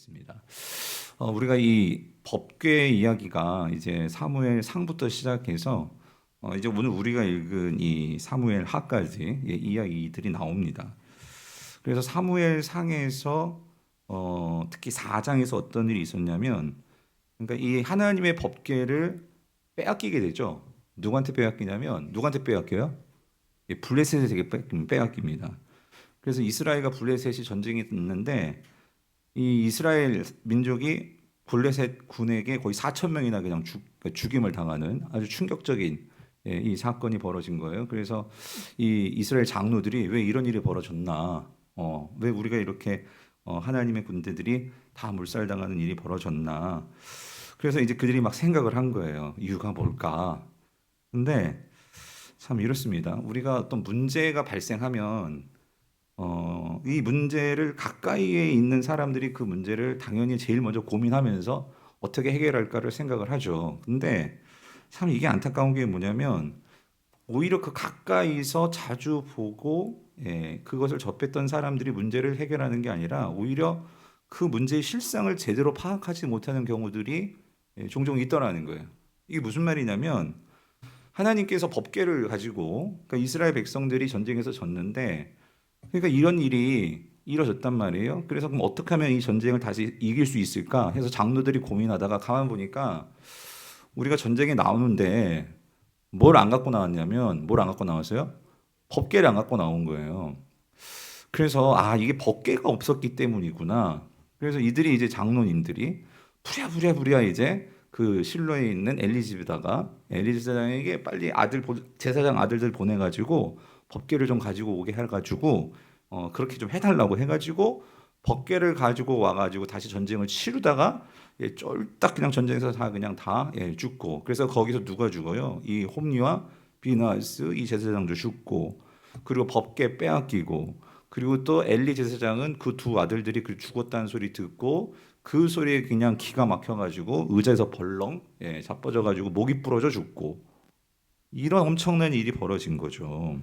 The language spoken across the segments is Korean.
있습니다. 우리가 이 법궤 이야기가 이제 사무엘 상부터 시작해서 이제 오늘 우리가 읽은 이 사무엘 하까지 이야기들이 나옵니다. 그래서 사무엘 상에서 특히 4장에서 어떤 일이 있었냐면, 그러니까 이 하나님의 법궤를 빼앗기게 되죠. 누구한테 빼앗기냐면 누구한테 빼앗겨요? 블레셋에게 빼앗깁니다. 그래서 이스라엘과 블레셋이 전쟁이 있는데 이 이스라엘 민족이 블레셋 군에게 거의 4천 명이나 그냥 죽임을 당하는 아주 충격적인 이 사건이 벌어진 거예요. 그래서 이 이스라엘 장로들이 왜 이런 일이 벌어졌나, 왜 우리가 이렇게 하나님의 군대들이 다 몰살당하는 일이 벌어졌나. 그래서 이제 그들이 막 생각을 한 거예요. 이유가 뭘까? 근데 참 이렇습니다. 우리가 어떤 문제가 발생하면 이 문제를 가까이에 있는 사람들이 그 문제를 당연히 제일 먼저 고민하면서 어떻게 해결할까를 생각을 하죠. 근데 참 이게 안타까운 게 뭐냐면 오히려 그 가까이서 자주 보고 그것을 접했던 사람들이 문제를 해결하는 게 아니라 오히려 그 문제의 실상을 제대로 파악하지 못하는 경우들이 종종 있더라는 거예요. 이게 무슨 말이냐면 하나님께서 법궤를 가지고 그러니까 이스라엘 백성들이 전쟁에서 졌는데 그러니까 이런 일이 이뤄졌단 말이에요. 그래서 그럼 어떻게 하면 이 전쟁을 다시 이길 수 있을까 해서 장로들이 고민하다가 가만 보니까 우리가 전쟁에 나오는데 뭘 안 갖고 나왔냐면 뭘 안 갖고 나왔어요? 법궤를 안 갖고 나온 거예요. 그래서 이게 법궤가 없었기 때문이구나. 그래서 이들이 이제 장로님들이 부랴부랴 이제 그 실로에 있는 엘리집에다가 엘리제사장에게 빨리 제사장 아들들 보내가지고 법궤를 좀 가지고 오게 해가지고 그렇게 좀 해달라고 해가지고 법궤를 가지고 와가지고 다시 전쟁을 치르다가 쫄딱 그냥 전쟁에서 다 죽고. 그래서 거기서 누가 죽어요? 이 홈리와 비나스 이 제사장도 죽고, 그리고 법궤 빼앗기고, 그리고 또 엘리 제사장은 그 두 아들들이 그 죽었다는 소리 듣고 그 소리에 그냥 기가 막혀가지고 의자에서 벌렁 자빠져가지고 목이 부러져 죽고, 이런 엄청난 일이 벌어진 거죠.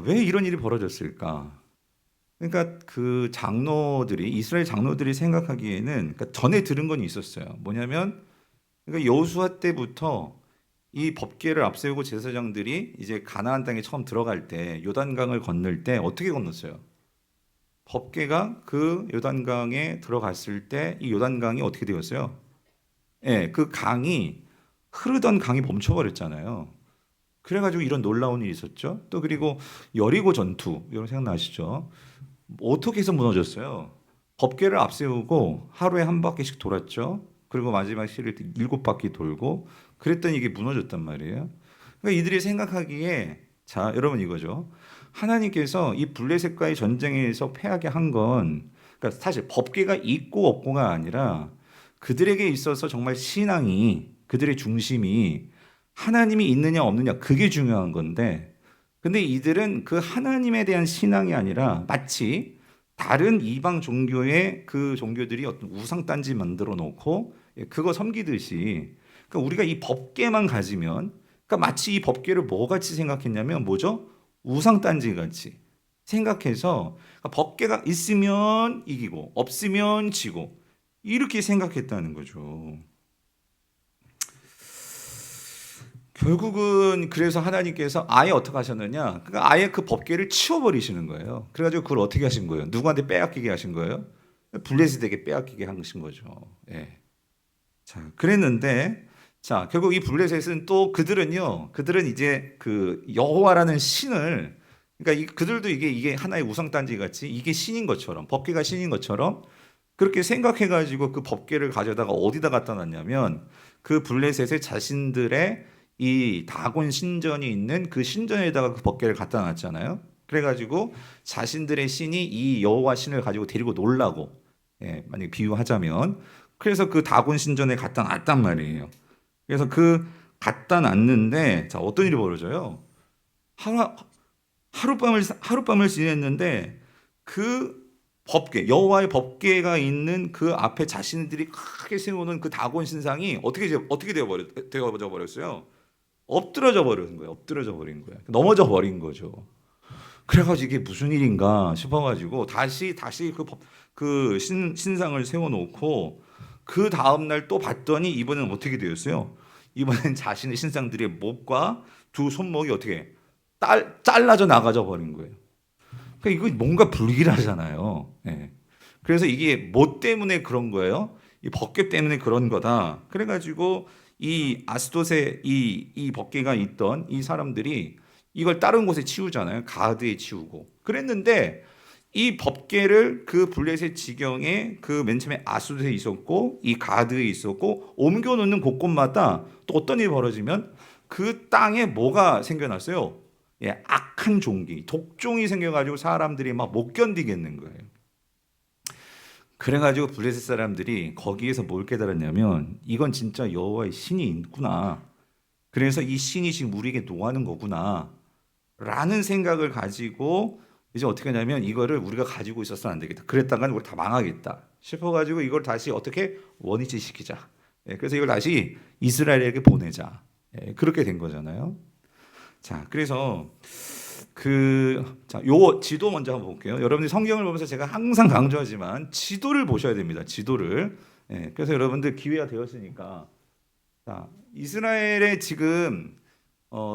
왜 이런 일이 벌어졌을까? 그러니까 그 장로들이 이스라엘 장로들이 생각하기에는 그러니까 전에 들은 건 있었어요. 뭐냐면 그러니까 여호수아 때부터 이 법궤를 앞세우고 제사장들이 이제 가나안 땅에 처음 들어갈 때 요단강을 건널 때 어떻게 건넜어요? 법궤가 그 요단강에 들어갔을 때 이 요단강이 어떻게 되었어요? 그 강이 흐르던 강이 멈춰버렸잖아요. 그래가지고 이런 놀라운 일이 있었죠. 또 그리고 여리고 전투 여러분 생각나시죠? 어떻게 해서 무너졌어요? 법궤를 앞세우고 하루에 한 바퀴씩 돌았죠. 그리고 마지막 시를 7바퀴 돌고 그랬더니 이게 무너졌단 말이에요. 그러니까 이들이 생각하기에 자 여러분 이거죠. 하나님께서 이 블레셋과의 전쟁에서 패하게 한 건 그러니까 사실 법궤가 있고 없고가 아니라 그들에게 있어서 정말 신앙이 그들의 중심이 하나님이 있느냐 없느냐 그게 중요한 건데, 근데 이들은 그 하나님에 대한 신앙이 아니라 마치 다른 이방 종교의 그 종교들이 어떤 우상 단지 만들어 놓고 그거 섬기듯이, 그러니까 우리가 이 법궤만 가지면 그러니까 마치 이 법궤를 뭐 같이 생각했냐면 뭐죠? 우상 단지 같이 생각해서 그러니까 법궤가 있으면 이기고 없으면 지고 이렇게 생각했다는 거죠. 결국은 그래서 하나님께서 아예 어떻게 하셨느냐? 그러니까 아예 그 법궤를 치워버리시는 거예요. 그래가지고 그걸 어떻게 하신 거예요? 누구한테 빼앗기게 하신 거예요? 블레셋에게 빼앗기게 하신 거죠. 예. 자, 그랬는데 자 결국 이 블레셋은 또 그들은 이제 그 여호와라는 신을, 그러니까 그들도 이게 하나의 우상 단지 같이 이게 신인 것처럼 법궤가 신인 것처럼 그렇게 생각해가지고 그 법궤를 가져다가 어디다 갖다 놨냐면 그 블레셋의 자신들의 이 다곤 신전이 있는 그 신전에다가 그 법궤를 갖다 놨잖아요. 그래가지고 자신들의 신이 이 여호와 신을 가지고 데리고 놀라고, 만약 비유하자면 그래서 그 다곤 신전에 갖다 놨단 말이에요. 그래서 그 갖다 놨는데 자 어떤 일이 벌어져요? 하루 하룻밤을 지냈는데 그 법궤 여호와의 법궤가 있는 그 앞에 자신들이 크게 세우는 그 다곤 신상이 어떻게 되어져 버렸어요? 엎드러져 버린 거예요. 엎드러져 버린 거예요. 넘어져 버린 거죠. 그래가지고 이게 무슨 일인가 싶어가지고 다시 신상을 세워놓고 그 다음날 또 봤더니 이번엔 어떻게 되었어요? 이번엔 자신의 신상들의 목과 두 손목이 어떻게 잘라져 나가져 버린 거예요. 그러니까 이거 뭔가 불길하잖아요. 예. 그래서 이게 뭐 때문에 그런 거예요? 이 법궤 때문에 그런 거다. 그래가지고 이 아스돗에 이 법궤가 있던 이 사람들이 이걸 다른 곳에 치우잖아요. 가드에 치우고. 그랬는데 이 법궤를 그 블레셋 지경에 그 맨 처음에 아스돗에 있었고 이 가드에 있었고 옮겨 놓는 곳곳마다 또 어떤 일이 벌어지면 그 땅에 뭐가 생겨났어요? 예, 악한 종기, 독종이 생겨가지고 사람들이 막 못 견디겠는 거예요. 그래가지고 블레셋 사람들이 거기에서 뭘 깨달았냐면 이건 진짜 여호와의 신이 있구나. 그래서 이 신이 지금 우리에게 노하는 거구나. 라는 생각을 가지고 이제 어떻게 하냐면 이거를 우리가 가지고 있어서는 안 되겠다. 그랬다간 우리 다 망하겠다 싶어가지고 이걸 다시 어떻게 원위치 시키자. 예, 그래서 이걸 다시 이스라엘에게 보내자. 예, 그렇게 된 거잖아요. 자, 그래서 요 지도 먼저 한번 볼게요. 여러분들이 성경을 보면서 제가 항상 강조하지만 지도를 보셔야 됩니다. 지도를. 예, 그래서 여러분들 기회가 되었으니까 자, 이스라엘의 지금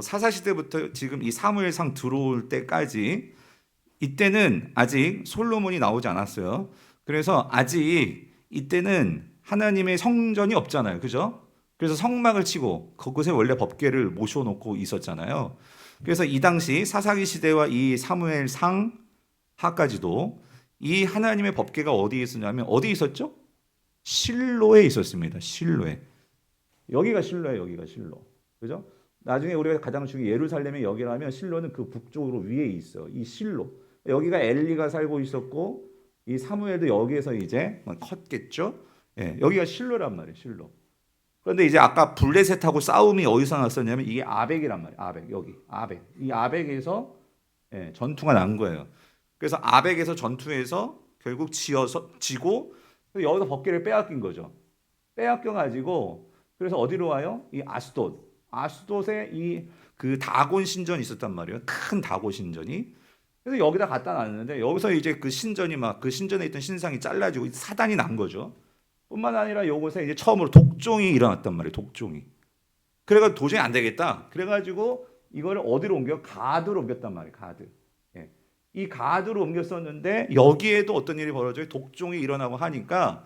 사사시대부터 지금 이 사무엘상 들어올 때까지 이때는 아직 솔로몬이 나오지 않았어요. 그래서 아직 이때는 하나님의 성전이 없잖아요. 그죠? 그래서 성막을 치고 그곳에 원래 법궤를 모셔놓고 있었잖아요. 그래서 이 당시 사사기 시대와 이 사무엘상 하까지도 이 하나님의 법궤가 어디에 있었냐면 어디 있었죠? 실로에 있었습니다. 실로에. 여기가 실로예요. 여기가 실로. 그죠? 나중에 우리가 가장 중요한 예루살렘의 여기라면 실로는 그 북쪽으로 위에 있어. 이 실로. 여기가 엘리가 살고 있었고 이 사무엘도 여기에서 이제 컸겠죠. 예, 여기가 실로란 말이에요. 실로. 그런데 이제 아까 블레셋하고 싸움이 어디서 났었냐면 이게 아벡이란 말이에요. 아벡 여기 아벡. 이 아벡에서 예, 전투가 난 거예요. 그래서 아벡에서 전투해서 결국 지고 여기서 법궤를 빼앗긴 거죠. 빼앗겨 가지고 그래서 어디로 와요? 이 아스돗에 이 그 다곤 신전이 있었단 말이에요. 큰 다곤 신전이. 그래서 여기다 갖다 놨는데 여기서 이제 그 신전이 막 그 신전에 있던 신상이 잘라지고 사단이 난 거죠. 뿐만 아니라 이곳에 이제 처음으로 독종이 일어났단 말이에요. 독종이. 그래가 도저히 안 되겠다. 그래가지고 이거를 어디로 옮겨? 가드로 옮겼단 말이에요. 가드. 예. 이 가드로 옮겼었는데 여기에도 어떤 일이 벌어져요? 독종이 일어나고 하니까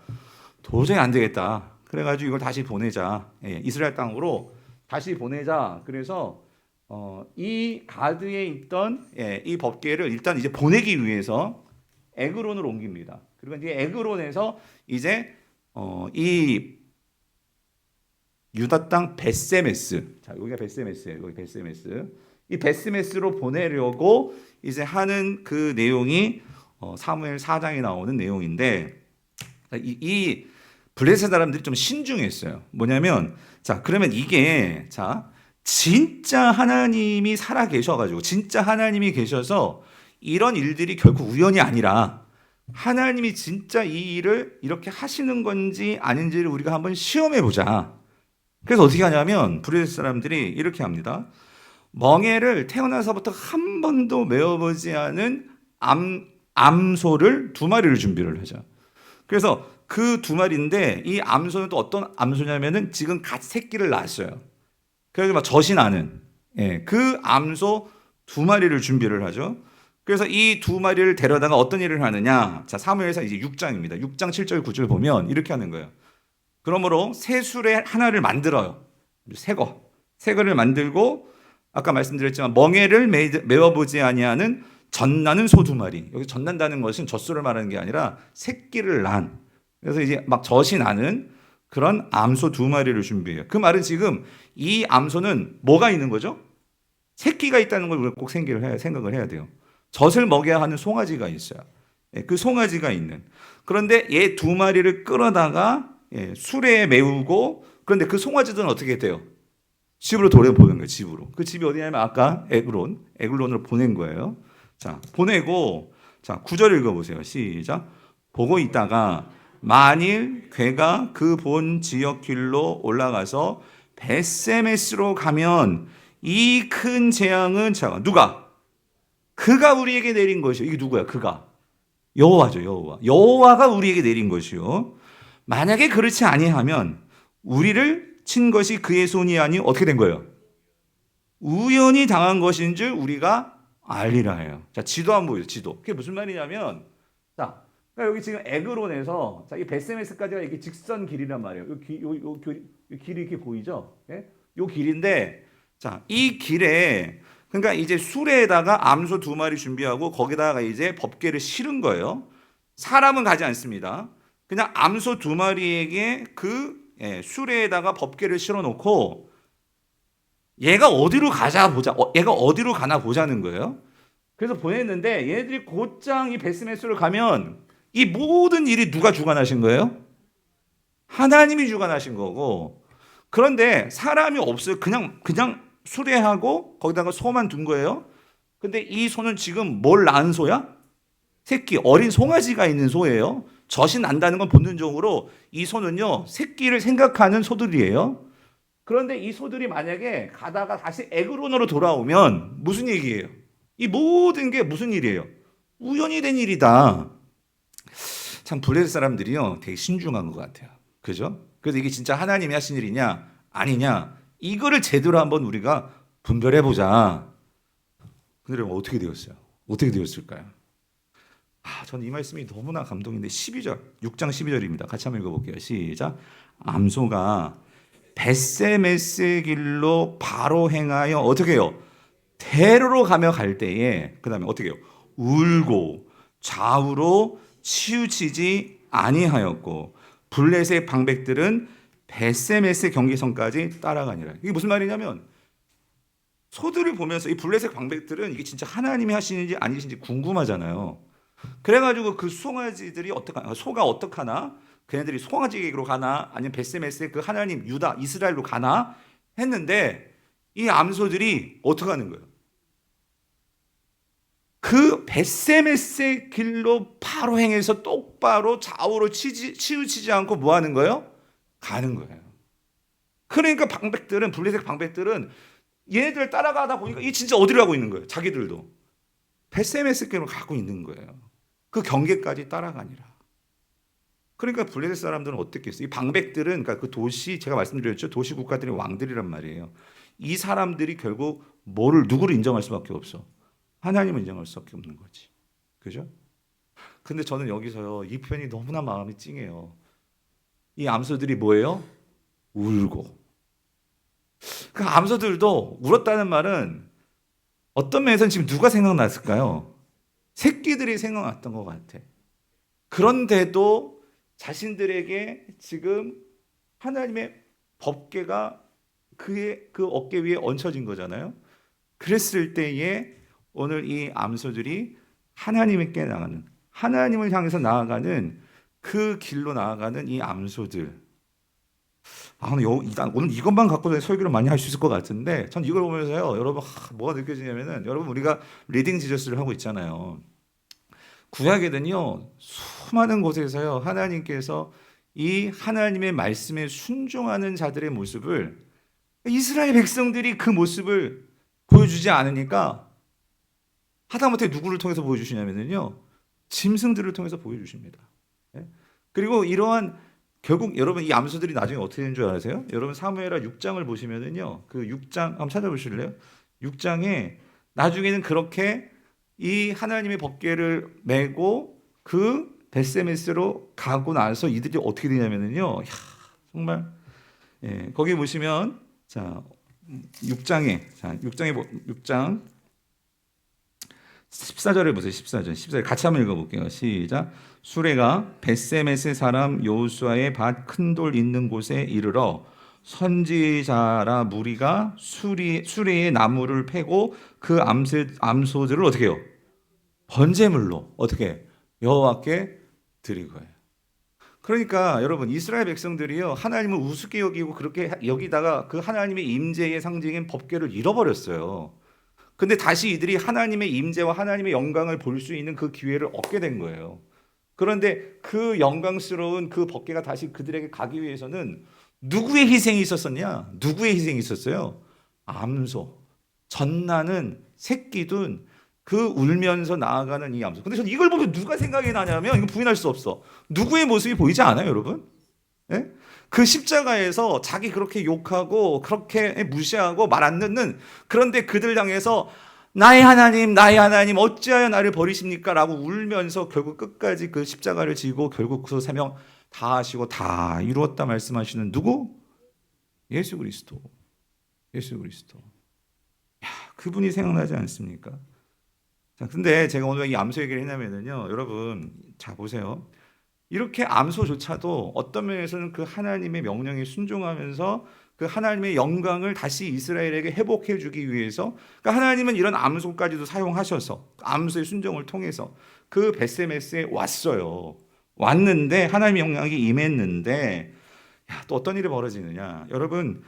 도저히 안 되겠다. 그래가지고 이걸 다시 보내자. 예. 이스라엘 땅으로 다시 보내자. 그래서 이 가드에 있던 예, 이 법궤를 일단 이제 보내기 위해서 에그론으로 옮깁니다. 그리고 이제 에그론에서 이제 이 유다 땅 벳세메스. 자, 여기가 벳세메스예요. 여기 벳세메스. 이 벳세메스로 보내려고 이제 하는 그 내용이 사무엘 4장에 나오는 내용인데 이 블레셋 사람들이 좀 신중했어요. 뭐냐면 자, 그러면 이게 자, 진짜 하나님이 살아 계셔가지고 진짜 하나님이 계셔서 이런 일들이 결국 우연이 아니라 하나님이 진짜 이 일을 이렇게 하시는 건지 아닌지를 우리가 한번 시험해 보자. 그래서 어떻게 하냐면 블레셋 사람들이 이렇게 합니다. 멍에를 태어나서부터 한 번도 메어보지 않은 암소를 2마리를 준비를 하죠. 그래서 그 2마리인데 이 암소는 또 어떤 암소냐면은 지금 갓 새끼를 낳았어요. 그래서 막 젖이 나는 예, 그 암소 2마리를 준비를 하죠. 그래서 이 2마리를 데려다가 어떤 일을 하느냐? 자, 사무엘상 이제 6장입니다. 6장 7절 9절 보면 이렇게 하는 거예요. 그러므로 새 수레 하나를 만들어요. 새 거를 만들고 아까 말씀드렸지만 멍에를 메어보지 아니하는 젖나는 소 2마리. 여기 젖난다는 것은 젖소를 말하는 게 아니라 새끼를 낳은. 그래서 이제 막 젖이 나는 그런 암소 2마리를 준비해요. 그 말은 지금 이 암소는 뭐가 있는 거죠? 새끼가 있다는 걸 우리가 꼭 생각을 해야 돼요. 젖을 먹여야 하는 송아지가 있어요. 그 송아지가 있는. 그런데 얘 2마리를 끌어다가 수레에 메우고 그런데 그 송아지들은 어떻게 돼요? 집으로 보낸 거예요. 집으로. 그 집이 어디냐면 아까 에글론으로 보낸 거예요. 자, 보내고 자 9절 읽어보세요. 시작. 보고 있다가 만일 괴가 그 본 지역 길로 올라가서 벳세메스로 가면 이 큰 재앙은 누가? 그가 우리에게 내린 것이요. 이게 누구야? 그가. 여호와죠, 여호와. 여호와가 우리에게 내린 것이요. 만약에 그렇지 아니하면 우리를 친 것이 그의 손이 아니 어떻게 된 거예요? 우연히 당한 것인 줄 우리가 알리라 해요. 자, 지도 한번 보여요. 지도. 그게 무슨 말이냐면, 자, 그러니까 여기 지금 에그론에서 자, 이 베세메스까지가 이게 직선 길이란 말이에요. 요 길이 이렇게 보이죠? 예? 요 길인데, 자, 이 길에 그러니까 이제 수레에다가 암소 2마리 준비하고 거기다가 이제 법궤를 실은 거예요. 사람은 가지 않습니다. 그냥 암소 2마리에게 그 수레에다가 법궤를 실어 놓고 얘가 어디로 가자 보자. 얘가 어디로 가나 보자는 거예요. 그래서 보냈는데 얘네들이 곧장 이 베스메스로 가면 이 모든 일이 누가 주관하신 거예요? 하나님이 주관하신 거고. 그런데 사람이 없어요. 그냥 수레하고 거기다가 소만 둔 거예요. 근데 이 소는 지금 뭘 낳은 소야? 새끼, 어린 송아지가 있는 소예요. 젖이 난다는 건 본능적으로 이 소는요, 새끼를 생각하는 소들이에요. 그런데 이 소들이 만약에 가다가 다시 에그론으로 돌아오면 무슨 얘기예요? 이 모든 게 무슨 일이에요? 우연히 된 일이다. 참 블레셋 사람들이요, 되게 신중한 것 같아요. 그죠? 그래서 이게 진짜 하나님이 하신 일이냐 아니냐 이거를 제대로 한번 우리가 분별해 보자. 근데 어떻게 되었어요? 어떻게 되었을까요? 저는 이 말씀이 너무나 감동인데 12절, 6장 12절입니다. 같이 한번 읽어볼게요. 시작. 암소가 벳세메스의 길로 바로 행하여 어떻게 해요? 대로로 가며 갈 때에 그 다음에 어떻게 해요? 울고 좌우로 치우치지 아니하였고 블레셋 방백들은 벳세메스 경계선까지 따라가니라. 이게 무슨 말이냐면 소들을 보면서 이 블레셋 방백들은 이게 진짜 하나님이 하시는지 아니신지 궁금하잖아요. 그래가지고 그 송아지들이 소가 어떡하나? 걔네들이 송아지로 가나? 아니면 벳세메스의 그 하나님 유다 이스라엘로 가나? 했는데 이 암소들이 어떻게 하는 거예요? 그 벳세메스의 길로 바로 행해서 똑바로 좌우로 치우치지 않고 뭐 하는 거예요? 가는 거예요. 그러니까 방백들은 블레셋 방백들은 얘네들 따라가다 보니까 이 진짜 어디로 가고 있는 거예요? 자기들도 벳세메스 길로 가고 있는 거예요. 그 경계까지 따라가니라. 그러니까 블레셋 사람들은 어떻겠어요? 이 방백들은 그러니까 그 도시 제가 말씀드렸죠. 도시 국가들의 왕들이란 말이에요. 이 사람들이 결국 누구를 인정할 수밖에 없어. 하나님을 인정할 수밖에 없는 거지. 그죠? 근데 저는 여기서요. 이 표현이 너무나 마음이 찡해요. 이 암소들이 뭐예요? 울고. 그 암소들도 울었다는 말은 어떤 면에서는 지금 누가 생각났을까요? 새끼들이 생각났던 것 같아. 그런데도 자신들에게 지금 하나님의 법궤가 그의 그 어깨 위에 얹혀진 거잖아요. 그랬을 때에 오늘 이 암소들이 하나님께 나가는, 하나님을 향해서 나아가는 그 길로 나아가는 이 암소들. 오늘 이것만 갖고도 설교를 많이 할 수 있을 것 같은데 전 이걸 보면서요. 여러분 뭐가 느껴지냐면은 여러분 우리가 리딩 지저스를 하고 있잖아요. 구약에는요. 수많은 곳에서요. 하나님께서 이 하나님의 말씀에 순종하는 자들의 모습을 이스라엘 백성들이 그 모습을 보여주지 않으니까 하다못해 누구를 통해서 보여주시냐면요. 짐승들을 통해서 보여주십니다. 그리고 이러한 결국 여러분 이 암소들이 나중에 어떻게 되는 줄 아세요? 여러분 사무엘하 6장을 보시면은요. 그 6장 한번 찾아보실래요? 6장에 나중에는 그렇게 이 하나님의 법궤를 메고 그 벳세메스로 가고 나서 이들이 어떻게 되냐면은요. 정말 거기 보시면 자 6장 14절을 보세요. 14절 같이 한번 읽어볼게요. 시작. 수레가 벳세메스 사람 여호수아의 밭 큰 돌 있는 곳에 이르러 선지자라 무리가 수레의 나무를 패고 그 암소들을 어떻게 해요? 번제물로 어떻게 여호와께 드린 거예요. 그러니까 여러분 이스라엘 백성들이요 하나님을 우습게 여기고 그렇게 여기다가 그 하나님의 임재의 상징인 법궤를 잃어버렸어요. 근데 다시 이들이 하나님의 임재와 하나님의 영광을 볼 수 있는 그 기회를 얻게 된 거예요. 그런데 그 영광스러운 그 법궤가 다시 그들에게 가기 위해서는 누구의 희생이 있었었냐? 누구의 희생이 있었어요? 암소, 젖나는 새끼 둔 그 울면서 나아가는 이 암소. 근데 저는 이걸 보면 누가 생각이 나냐면 이거 부인할 수 없어. 누구의 모습이 보이지 않아요, 여러분? 예? 그 십자가에서 자기 그렇게 욕하고 그렇게 무시하고 말 안 듣는, 그런데 그들 향해서 나의 하나님 어찌하여 나를 버리십니까? 라고 울면서 결국 끝까지 그 십자가를 지고 결국 그 사명 다 하시고 다 이루었다 말씀하시는 누구? 예수 그리스도. 예수 그리스도. 야, 그분이 생각나지 않습니까? 자, 근데 제가 오늘 이 암소 얘기를 했냐면요, 여러분, 자 보세요. 이렇게 암소조차도 어떤 면에서는 그 하나님의 명령에 순종하면서 그 하나님의 영광을 다시 이스라엘에게 회복해 주기 위해서, 그러니까 하나님은 이런 암소까지도 사용하셔서 암소의 순종을 통해서 그 벳세메스에 왔어요. 왔는데 하나님의 영광이 임했는데, 야, 또 어떤 일이 벌어지느냐, 여러분.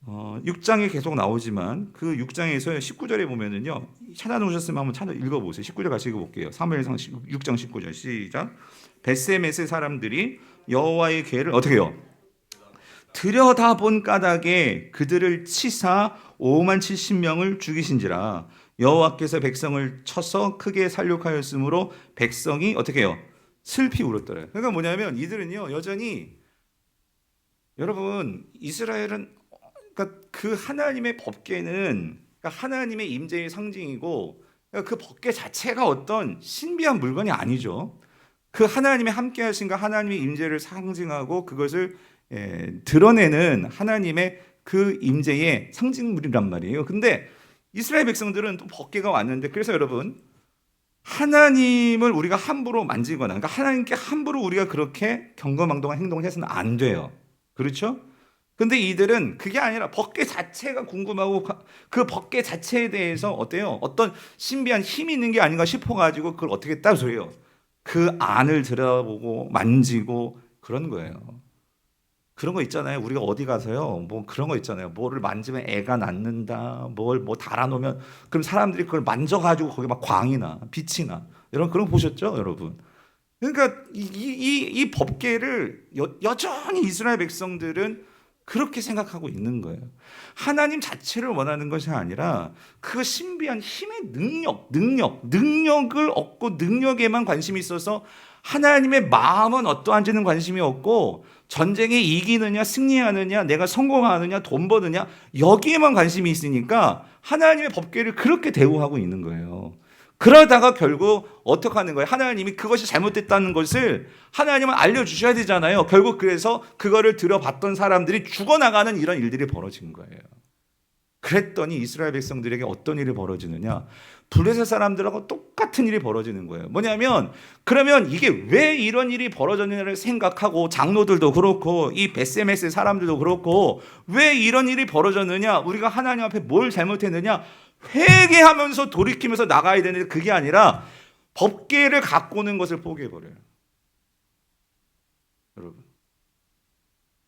6장에 계속 나오지만 그 6장에서 19절에 보면은요, 찾아놓으셨으면 한번 찾아 읽어보세요. 19절 같이 읽어볼게요. 사무엘상 6장 19절 시작. 벳세메스의 사람들이 여호와의 궤를 어떻게 해요? 들여다본 까닭에 그들을 치사 5만 70명을 죽이신지라. 여호와께서 백성을 쳐서 크게 살육하였으므로 백성이 어떻게 해요? 슬피 울었더래요. 그러니까 뭐냐면 이들은요, 여전히, 여러분, 이스라엘은, 그러니까 그 하나님의 법궤는, 그러니까 하나님의 임재의 상징이고, 그러니까 그 법궤 자체가 어떤 신비한 물건이 아니죠. 그 하나님의 함께하신가 하나님의 임재를 상징하고 그것을 드러내는 하나님의 그 임재의 상징물이란 말이에요. 근데 이스라엘 백성들은 또 법궤가 왔는데, 그래서 여러분, 하나님을 우리가 함부로 만지거나, 그러니까 하나님께 함부로 우리가 그렇게 경거망동한 행동을 해서는 안 돼요. 그렇죠? 근데 이들은 그게 아니라 법궤 자체가 궁금하고 그 법궤 자체에 대해서 어때요? 어떤 신비한 힘이 있는 게 아닌가 싶어가지고 그걸 어떻게 했다 소리예요. 그 안을 들여다보고 만지고 그런 거예요. 그런 거 있잖아요. 우리가 어디 가서요, 뭐 그런 거 있잖아요. 뭐를 만지면 애가 낳는다, 뭘 뭐 달아놓으면, 그럼 사람들이 그걸 만져가지고 거기 막 광이 나, 빛이 나. 여러분 그런 거 보셨죠, 여러분? 그러니까 이 법궤를 여전히 이스라엘 백성들은 그렇게 생각하고 있는 거예요. 하나님 자체를 원하는 것이 아니라 그 신비한 힘의 능력을 얻고 능력에만 관심이 있어서 하나님의 마음은 어떠한지는 관심이 없고, 전쟁에 이기느냐 승리하느냐 내가 성공하느냐 돈 버느냐 여기에만 관심이 있으니까 하나님의 법궤를 그렇게 대우하고 있는 거예요. 그러다가 결국 어떻게 하는 거예요? 하나님이 그것이 잘못됐다는 것을 하나님은 알려주셔야 되잖아요. 결국 그래서 그거를 들어봤던 사람들이 죽어나가는 이런 일들이 벌어진 거예요. 그랬더니 이스라엘 백성들에게 어떤 일이 벌어지느냐, 블레셋 사람들하고 똑같은 일이 벌어지는 거예요. 뭐냐면, 그러면 이게 왜 이런 일이 벌어졌느냐를 생각하고, 장로들도 그렇고 이 벳세메스 사람들도 그렇고 왜 이런 일이 벌어졌느냐, 우리가 하나님 앞에 뭘 잘못했느냐 회개하면서 돌이키면서 나가야 되는데, 그게 아니라 법궤를 갖고 오는 것을 포기해버려요. 여러분,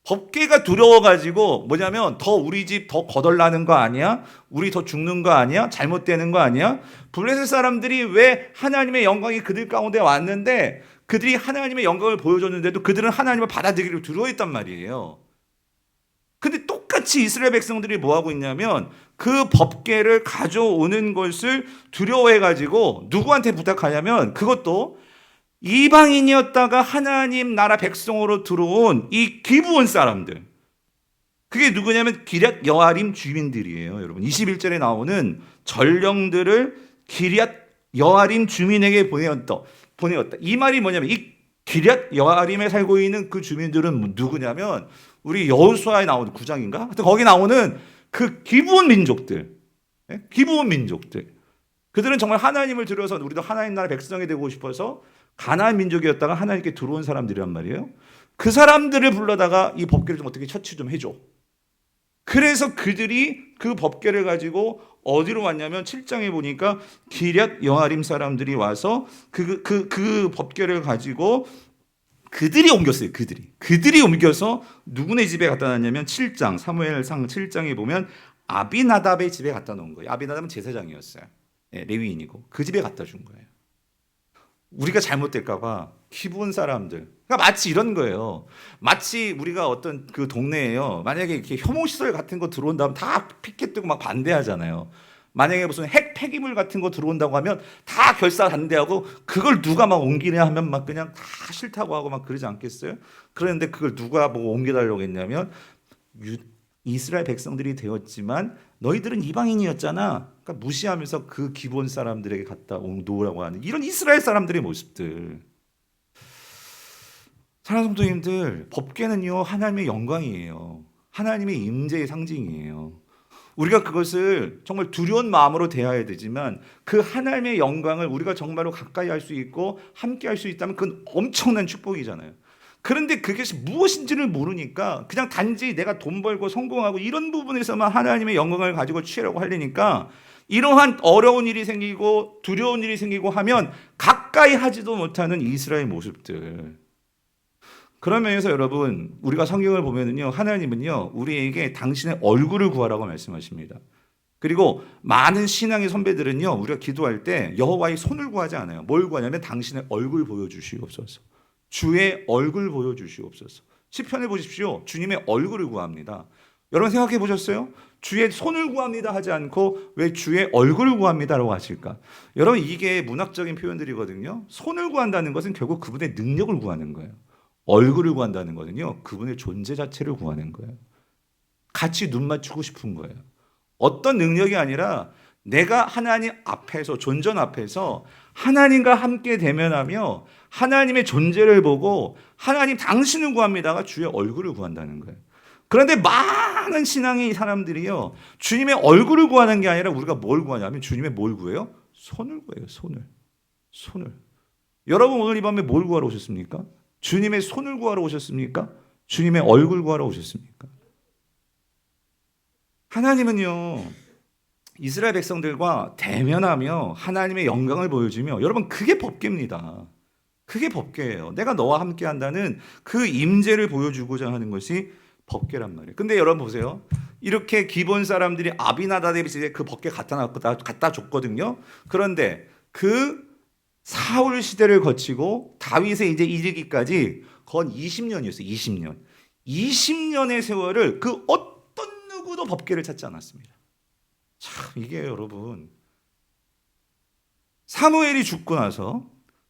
법궤가 두려워가지고 뭐냐면 더 우리 집 더 거덜나는 거 아니야? 우리 더 죽는 거 아니야? 잘못되는 거 아니야? 블레셋 사람들이 왜 하나님의 영광이 그들 가운데 왔는데, 그들이 하나님의 영광을 보여줬는데도 그들은 하나님을 받아들이기를 두려워했단 말이에요. 근데 똑같이 이스라엘 백성들이 뭐하고 있냐면 그 법궤를 가져오는 것을 두려워해가지고 누구한테 부탁하냐면, 그것도 이방인이었다가 하나님 나라 백성으로 들어온 이 기브온 사람들, 그게 누구냐면 기럇 여아림 주민들이에요. 여러분 21절에 나오는 전령들을 기럇 여아림 주민에게 보내었다. 이 말이 뭐냐면, 이 기럇 여아림에 살고 있는 그 주민들은 누구냐면 우리 여호수아에 나오는 9장인가? 거기 나오는 그 기브온 민족들, 기브온 민족들. 그들은 정말 하나님을 들여서 우리도 하나님 나라 백성이 되고 싶어서 가나안 민족이었다가 하나님께 들어온 사람들이란 말이에요. 그 사람들을 불러다가 이 법궤를 좀 어떻게 처치 좀 해줘. 그래서 그들이 그 법궤를 가지고 어디로 왔냐면 7장에 보니까 기럇 여아림 사람들이 와서 그 법궤를 가지고 그들이 옮겼어요. 그들이 옮겨서 누구네 집에 갖다 놨냐면 7장 사무엘상 7장에 보면 아비나답의 집에 갖다 놓은 거예요. 아비나답은 제사장이었어요. 레위인이고 그 집에 갖다 준 거예요. 우리가 잘못될까 봐 기브온 사람들, 그러니까 마치 이런 거예요. 마치 우리가 어떤 그 동네에요, 만약에 이렇게 혐오시설 같은 거 들어온다면 다 피켓 뜨고 막 반대하잖아요. 만약에 무슨 핵 폐기물 같은 거 들어온다고 하면 다 결사반대하고 그걸 누가 막 옮기냐 하면 막 그냥 다 싫다고 하고 막 그러지 않겠어요? 그런데 그걸 누가 뭐 옮겨달라고 했냐면 이스라엘 백성들이 되었지만 너희들은 이방인이었잖아. 그러니까 무시하면서 그 기본 사람들에게 갖다 놓으라고 하는 이런 이스라엘 사람들의 모습들. 사랑하는 성도님들, 법궤는요 하나님의 영광이에요. 하나님의 임재의 상징이에요. 우리가 그것을 정말 두려운 마음으로 대해야 되지만 그 하나님의 영광을 우리가 정말로 가까이 할 수 있고 함께 할 수 있다면 그건 엄청난 축복이잖아요. 그런데 그것이 무엇인지를 모르니까 그냥 단지 내가 돈 벌고 성공하고 이런 부분에서만 하나님의 영광을 가지고 취하려고 하려니까 이러한 어려운 일이 생기고 두려운 일이 생기고 하면 가까이 하지도 못하는 이스라엘 모습들. 그런 면에서 여러분 우리가 성경을 보면은요 하나님은요 우리에게 당신의 얼굴을 구하라고 말씀하십니다. 그리고 많은 신앙의 선배들은요 우리가 기도할 때 여호와의 손을 구하지 않아요. 뭘 구하냐면 당신의 얼굴 보여주시옵소서. 주의 얼굴 보여주시옵소서. 시편에 보십시오. 주님의 얼굴을 구합니다. 여러분 생각해 보셨어요? 주의 손을 구합니다 하지 않고 왜 주의 얼굴을 구합니다라고 하실까? 여러분 이게 문학적인 표현들이거든요. 손을 구한다는 것은 결국 그분의 능력을 구하는 거예요. 얼굴을 구한다는 것은요 그분의 존재 자체를 구하는 거예요. 같이 눈 맞추고 싶은 거예요. 어떤 능력이 아니라 내가 하나님 앞에서 존전 앞에서 하나님과 함께 대면하며 하나님의 존재를 보고 하나님 당신을 구합니다가 주의 얼굴을 구한다는 거예요. 그런데 많은 신앙의 사람들이요 주님의 얼굴을 구하는 게 아니라 우리가 뭘 구하냐면 주님의 뭘 구해요? 손을 구해요. 손을. 여러분 오늘 이 밤에 뭘 구하러 오셨습니까? 주님의 손을 구하러 오셨습니까? 주님의 얼굴 구하러 오셨습니까? 하나님은요 이스라엘 백성들과 대면하며 하나님의 영광을 보여주며 여러분 그게 법궤입니다. 그게 법궤예요. 내가 너와 함께 한다는 그 임재를 보여주고자 하는 것이 법궤란 말이에요. 근데 여러분 보세요. 이렇게 기본 사람들이 아비나답에 그 법궤 갖다 줬거든요. 그런데 그 사울 시대를 거치고 다윗에 이제 이르기까지 건 20년이었어요. 20년. 20년의 세월을 그 어떤 누구도 법궤를 찾지 않았습니다. 참 이게 여러분 사무엘이 죽고 나서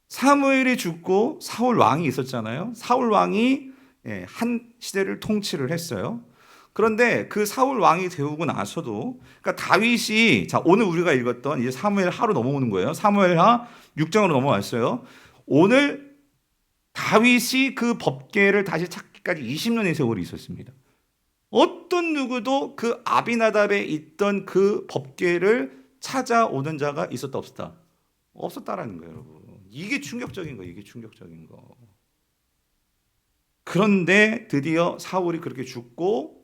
사무엘이 죽고 사울 왕이 있었잖아요. 사울 왕이 한 시대를 통치를 했어요. 그런데 그 사울 왕이 되고 나서도 그러니까 다윗이 자 오늘 우리가 읽었던 이제 사무엘 하로 넘어오는 거예요. 사무엘 하 6장으로 넘어왔어요. 오늘 다윗이 그 법궤를 다시 찾기까지 20년의 세월이 있었습니다. 어떤 누구도 그 아비나답에 있던 그 법궤를 찾아오는 자가 있었다 없었다? 없었다라는 거예요, 여러분. 이게 충격적인 거예요. 이게 충격적인 거. 그런데 드디어 사울이 그렇게 죽고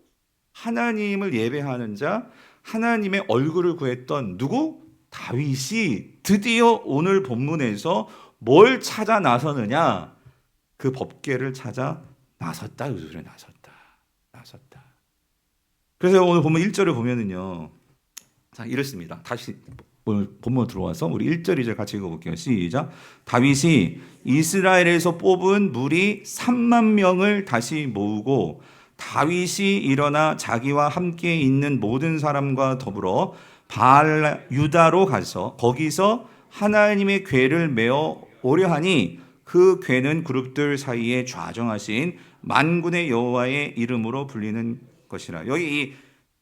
하나님을 예배하는 자, 하나님의 얼굴을 구했던 누구? 다윗이 드디어 오늘 본문에서 뭘 찾아 나서느냐? 그 법궤를 찾아 나섰다. 요술에 나섰다. 그래서 오늘 본문 1절을 보면은요. 자, 이렇습니다. 다시 오늘 본문 들어와서 우리 1절 2절 같이 읽어볼게요. 시작. 다윗이 이스라엘에서 뽑은 무리 3만 명을 다시 모으고 다윗이 일어나 자기와 함께 있는 모든 사람과 더불어 바알 유다로 가서 거기서 하나님의 궤를 메어 오려 하니 그 궤는 그룹들 사이에 좌정하신 만군의 여호와의 이름으로 불리는 것이라. 여기 이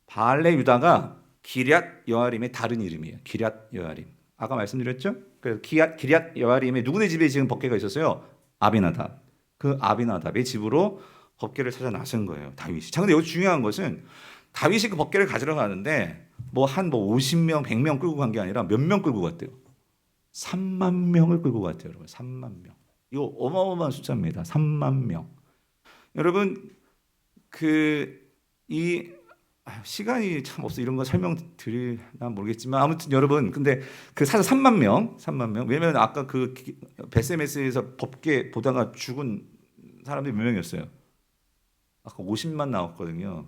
바알레 유다가 기럇 여아림의 다른 이름이에요. 기럇 여아림. 아까 말씀드렸죠? 그래서 기럇 여아림의 누구네 집에 지금 법궤가 있었어요? 아비나답. 그 아비나답의 집으로 법궤를 찾아 나선 거예요. 다윗이. 자, 근데 여기 중요한 것은 다윗이 그 법궤를 가지러 가는데 뭐 50명, 100명 끌고 간 게 아니라 몇 명 끌고 갔대요? 3만 명을 끌고 갔대요, 여러분. 3만 명. 이거 어마어마한 숫자입니다. 3만 명. 여러분 이 시간이 참 없어 이런 거 설명드리나 모르겠지만 아무튼 여러분 근데 그 사실 3만 명 왜냐면 아까 그 베세메스에서 법궤 보다가 죽은 사람들이 몇 명이었어요? 아까 50만 나왔거든요.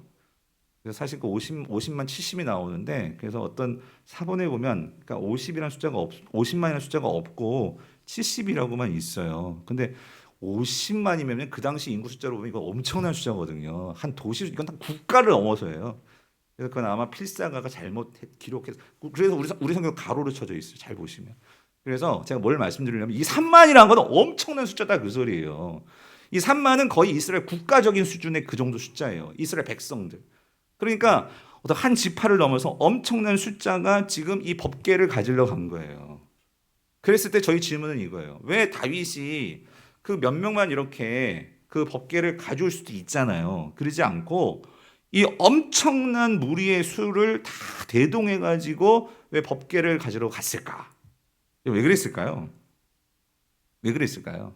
그래서 사실 그 50만 70이 나오는데 그래서 어떤 사본에 보면 그러니까 50만이라는 숫자가 없고 70이라고만 있어요. 근데 50만이면 그 당시 인구 숫자로 보면 이거 엄청난 숫자거든요. 한 도시 이건 한 국가를 넘어서예요. 그래서 그건 아마 필사가가 잘못 기록해서 그래서 우리 성경 가로로 쳐져 있어요. 잘 보시면. 그래서 제가 뭘 말씀드리려면 이 3만이라는 건 엄청난 숫자다 그 소리예요. 이 3만은 거의 이스라엘 국가적인 수준의 그 정도 숫자예요. 이스라엘 백성들. 그러니까 어떤 한 지파를 넘어서 엄청난 숫자가 지금 이 법궤를 가지러 간 거예요. 그랬을 때 저희 질문은 이거예요. 왜 다윗이 그 몇 명만 이렇게 그 법궤를 가져올 수도 있잖아요. 그러지 않고 이 엄청난 무리의 수를 다 대동해 가지고 왜 법궤를 가지러 갔을까? 왜 그랬을까요? 왜 그랬을까요?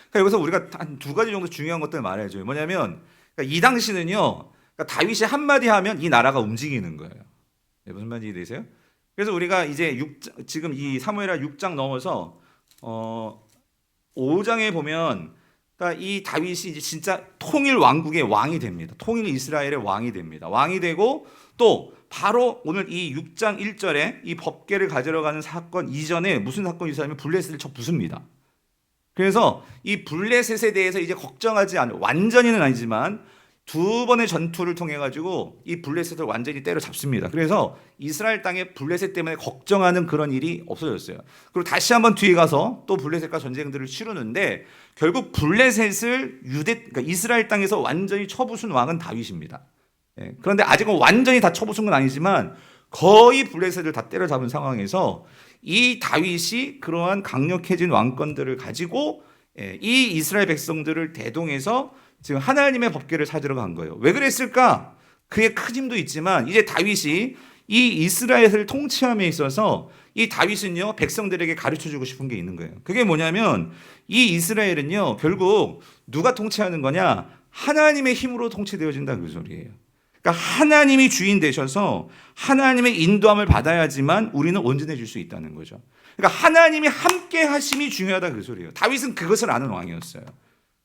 그러니까 여기서 우리가 한 두 가지 정도 중요한 것들을 말해줘요. 뭐냐면 그러니까 이 당시는요. 그러니까 다윗이 한마디 하면 이 나라가 움직이는 거예요. 네, 무슨 말인지 되세요? 그래서 우리가 이제 지금 이 사무엘하 6장 넘어서 5장에 보면 그러니까 이 다윗이 이제 진짜 통일 왕국의 왕이 됩니다. 통일 이스라엘의 왕이 됩니다. 왕이 되고 또 바로 오늘 이 6장 1절에 이 법궤를 가지러 가는 사건 이전에 무슨 사건이 있었냐면 블레셋을 쳐 부숩니다. 그래서 이 블레셋에 대해서 이제 걱정하지 않은 완전히는 아니지만 두 번의 전투를 통해 가지고 이 블레셋을 완전히 때려잡습니다. 그래서 이스라엘 땅에 블레셋 때문에 걱정하는 그런 일이 없어졌어요. 그리고 다시 한번 뒤에 가서 또 블레셋과 전쟁들을 치르는데 결국 블레셋을 그러니까 이스라엘 땅에서 완전히 쳐부순 왕은 다윗입니다. 예, 그런데 아직은 완전히 다 쳐부순 건 아니지만 거의 블레셋을 다 때려잡은 상황에서 이 다윗이 그러한 강력해진 왕권들을 가지고 이 이스라엘 백성들을 대동해서 지금 하나님의 법궤를 찾으러 간 거예요. 왜 그랬을까? 그의 큰 힘도 있지만 이제 다윗이 이 이스라엘을 통치함에 있어서 이 다윗은요 백성들에게 가르쳐주고 싶은 게 있는 거예요. 그게 뭐냐면 이 이스라엘은요 결국 누가 통치하는 거냐? 하나님의 힘으로 통치되어진다 그 소리예요. 그러니까 하나님이 주인 되셔서 하나님의 인도함을 받아야지만 우리는 온전해질 수 있다는 거죠. 그러니까 하나님이 함께 하심이 중요하다 그 소리예요. 다윗은 그것을 아는 왕이었어요.